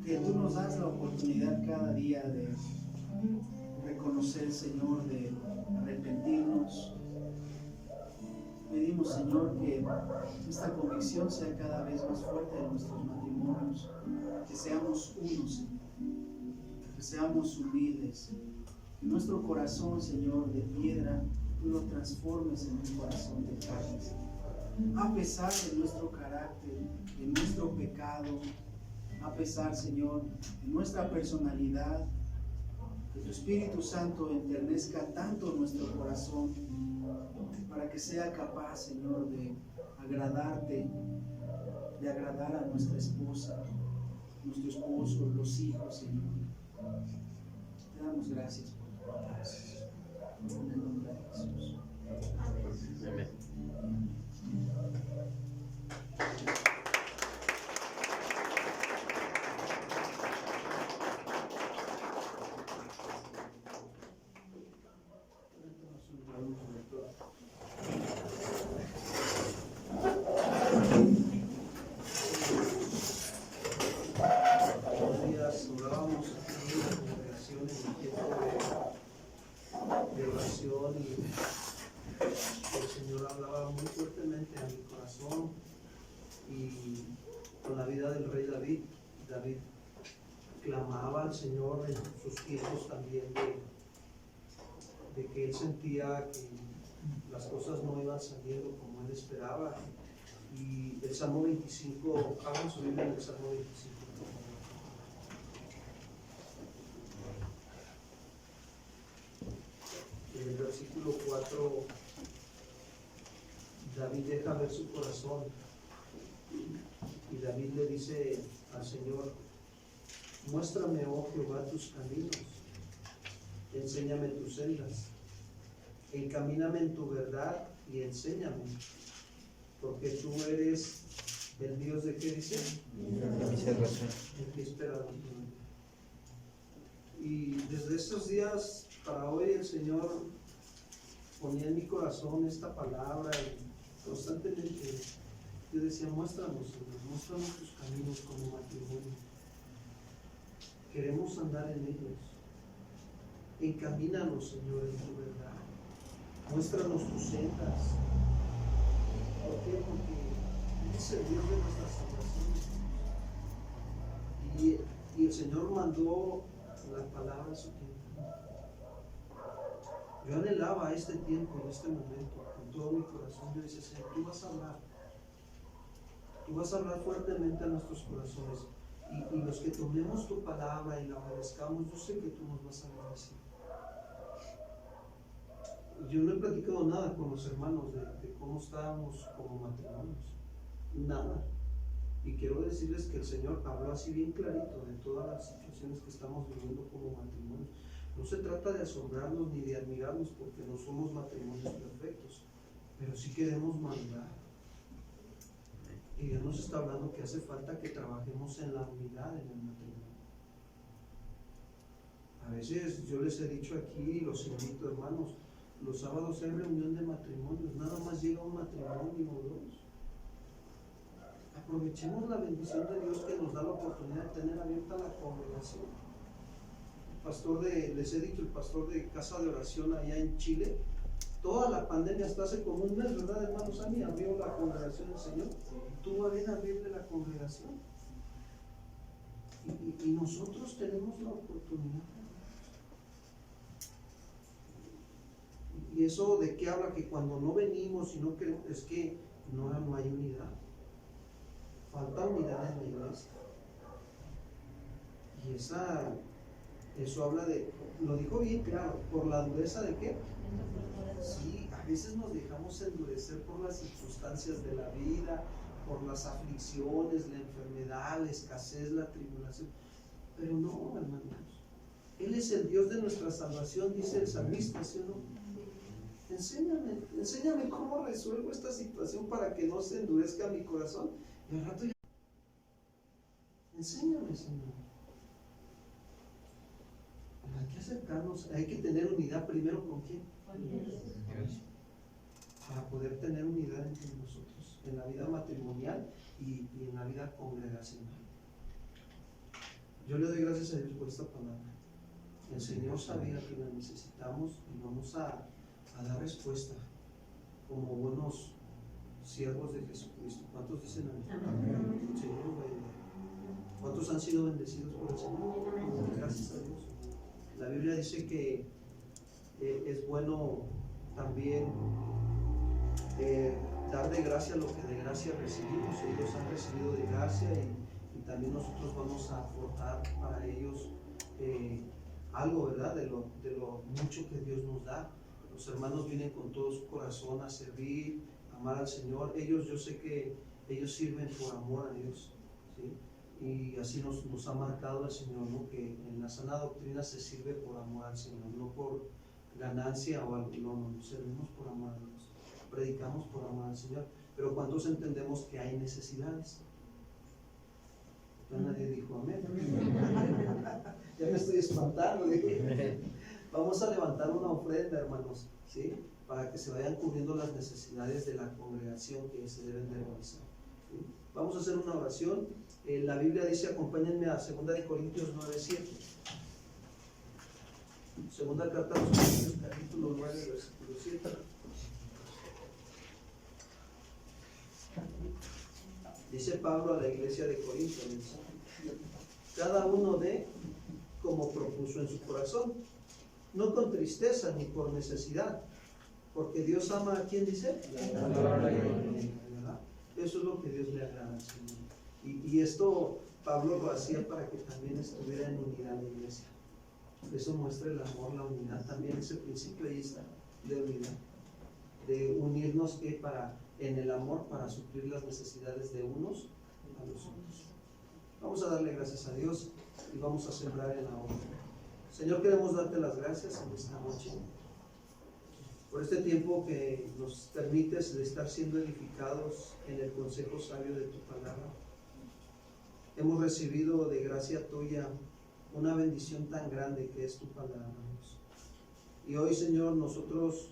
que tú nos das la oportunidad cada día de reconocer, Señor, de arrepentirnos. Pedimos, Señor, que esta convicción sea cada vez más fuerte en nuestros matrimonios, que seamos unos, Señor, que seamos humildes, que nuestro corazón, Señor, de piedra, tú lo transformes en un corazón de carne, a pesar de nuestro carácter, de nuestro pecado, a pesar, Señor, de nuestra personalidad, que tu Espíritu Santo enternezca tanto nuestro corazón para que sea capaz, Señor, de agradarte, de agradar a nuestra esposa, nuestro esposo, los hijos, Señor. Te damos gracias por tu palabra. En el nombre de Jesús. Amén. De oración, y el Señor hablaba muy fuertemente a mi corazón, y con la vida del rey David. David clamaba al Señor en sus tiempos también de que él sentía que las cosas no iban saliendo como él esperaba. Y el Salmo 25, hagan su Biblia en el Salmo 25. En el versículo 4, David deja ver su corazón, y David le dice al Señor: muéstrame, oh Jehová, tus caminos, enséñame tus sendas, encamíname en tu verdad y enséñame, porque tú eres el Dios de, ¿qué dice? El que espera. Y desde estos días para hoy el Señor ponía en mi corazón esta palabra, y constantemente yo decía: muéstranos, Señor, muéstranos tus caminos como matrimonio. Queremos andar en ellos. Encamínanos, Señor, en tu verdad. Muéstranos tus sendas. ¿Por qué? Porque eres el Dios de nuestra salvación. Y el Señor mandó la palabra a su tiempo. Yo anhelaba este tiempo, en este momento, con todo mi corazón. Yo decía: Señor, tú vas a hablar. Tú vas a hablar fuertemente a nuestros corazones. Y los que tomemos tu palabra y la obedezcamos, yo sé que tú nos vas a bendecir. Yo no he platicado nada con los hermanos de cómo estábamos como matrimonios. Nada. Y quiero decirles que el Señor habló así bien clarito de todas las situaciones que estamos viviendo como matrimonios. No se trata de asombrarnos ni de admirarnos, porque no somos matrimonios perfectos, pero sí queremos madurar. Y Dios nos está hablando que hace falta que trabajemos en la unidad en el matrimonio. A veces yo les he dicho aquí, los invito, hermanos, los sábados hay reunión de matrimonios, nada más llega un matrimonio o dos. Aprovechemos la bendición de Dios que nos da la oportunidad de tener abierta la congregación. Les he dicho, el pastor de Casa de Oración allá en Chile, toda la pandemia, hasta hace como un mes, ¿verdad, hermanos? A mí abrió la congregación el Señor, tuvo a bien abrirle la congregación. Y nosotros tenemos la oportunidad. Y eso de qué habla, que cuando no venimos y no queremos, es que no hay unidad. Falta unidad en la iglesia. Y eso habla de, lo dijo bien claro, por la dureza de qué. Sí, a veces nos dejamos endurecer por las circunstancias de la vida, por las aflicciones, la enfermedad, la escasez, la tribulación. Pero no, hermanos, Él es el Dios de nuestra salvación, dice el salmista, ¿sí o no? Enséñame cómo resuelvo esta situación para que no se endurezca mi corazón. Y al rato ya... Enséñame, Señor. Hay que acercarnos, hay que tener unidad primero ¿con quién? Con Dios. Para poder tener unidad entre nosotros, en la vida matrimonial y en la vida congregacional. Yo le doy gracias a Dios por esta palabra. El Señor sabía que la necesitamos y vamos a dar respuesta como buenos siervos de Jesucristo. ¿Cuántos dicen amén? El Señor nos va a ayudar. ¿Cuántos han sido bendecidos por el Señor? Gracias a Dios. La Biblia dice que es bueno también dar de gracia lo que de gracia recibimos. Ellos han recibido de gracia y también nosotros vamos a aportar para ellos algo, ¿verdad? De lo mucho que Dios nos da. Los hermanos vienen con todo su corazón a servir, a amar al Señor. Yo sé que ellos sirven por amor a Dios, ¿sí? Y así nos ha marcado el Señor, ¿no? Que en la sana doctrina se sirve por amor al Señor, no por ganancia o algo, no, servimos por amor a Dios, predicamos por amor al Señor. Pero ¿cuántos entendemos que hay necesidades? Ya nadie dijo amén. Ya me estoy espantando. Vamos a levantar una ofrenda, hermanos, ¿sí? Para que se vayan cubriendo las necesidades de la congregación que se deben de realizar, ¿sí? Vamos a hacer una oración. La Biblia dice, acompáñenme a 2 Corintios 9:7. Segunda carta a los Corintios, capítulo 9, versículo 7. Dice Pablo a la iglesia de Corinto: cada uno dé como propuso en su corazón, no con tristeza ni por necesidad, porque Dios ama a quien dice, ¿verdad? Eso es lo que Dios le agrada al Señor. Y esto Pablo lo hacía para que también estuviera en unidad la iglesia. Eso muestra el amor, la unidad, también ese principio ahí está, de unidad, de unirnos que en el amor para suplir las necesidades de unos a los otros. Vamos a darle gracias a Dios y vamos a sembrar en la obra. Señor, queremos darte las gracias en esta noche por este tiempo que nos permites de estar siendo edificados en el consejo sabio de tu palabra. Hemos recibido de gracia tuya una bendición tan grande que es tu palabra, Dios. Y hoy, Señor, nosotros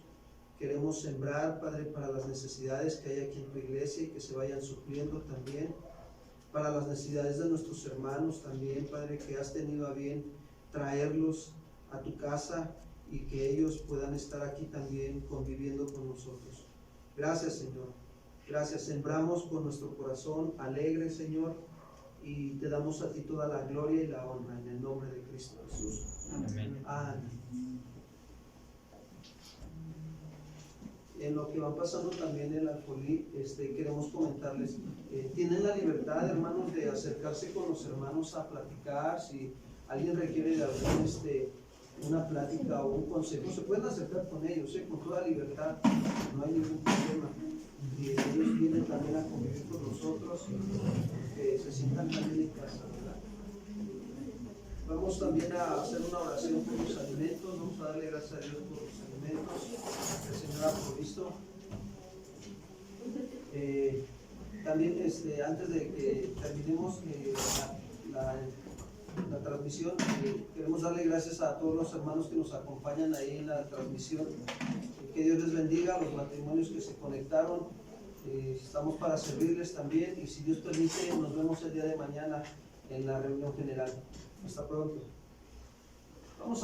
queremos sembrar, Padre, para las necesidades que hay aquí en tu iglesia y que se vayan supliendo también, para las necesidades de nuestros hermanos también, Padre, que has tenido a bien traerlos a tu casa y que ellos puedan estar aquí también conviviendo con nosotros. Gracias, Señor. Gracias. Sembramos con nuestro corazón alegre, Señor, y te damos a ti toda la gloria y la honra en el nombre de Cristo Jesús. Amén. Amén. En lo que va pasando también en la Alfolí, queremos comentarles, tienen la libertad, hermanos, de acercarse con los hermanos a platicar. Si alguien requiere de algún, una plática o un consejo, se pueden acercar con ellos, con toda libertad, no hay ningún problema. Y ellos vienen también a convivir con nosotros, que se sientan también en casa, ¿verdad? Vamos también a hacer una oración por los alimentos. Vamos a darle gracias a Dios por los alimentos que el Señor ha provisto. También antes de que terminemos la transmisión, queremos darle gracias a todos los hermanos que nos acompañan ahí en la transmisión. Que Dios les bendiga a los matrimonios que se conectaron. Estamos para servirles también, y si Dios permite nos vemos el día de mañana en la reunión general. Hasta pronto. Vamos a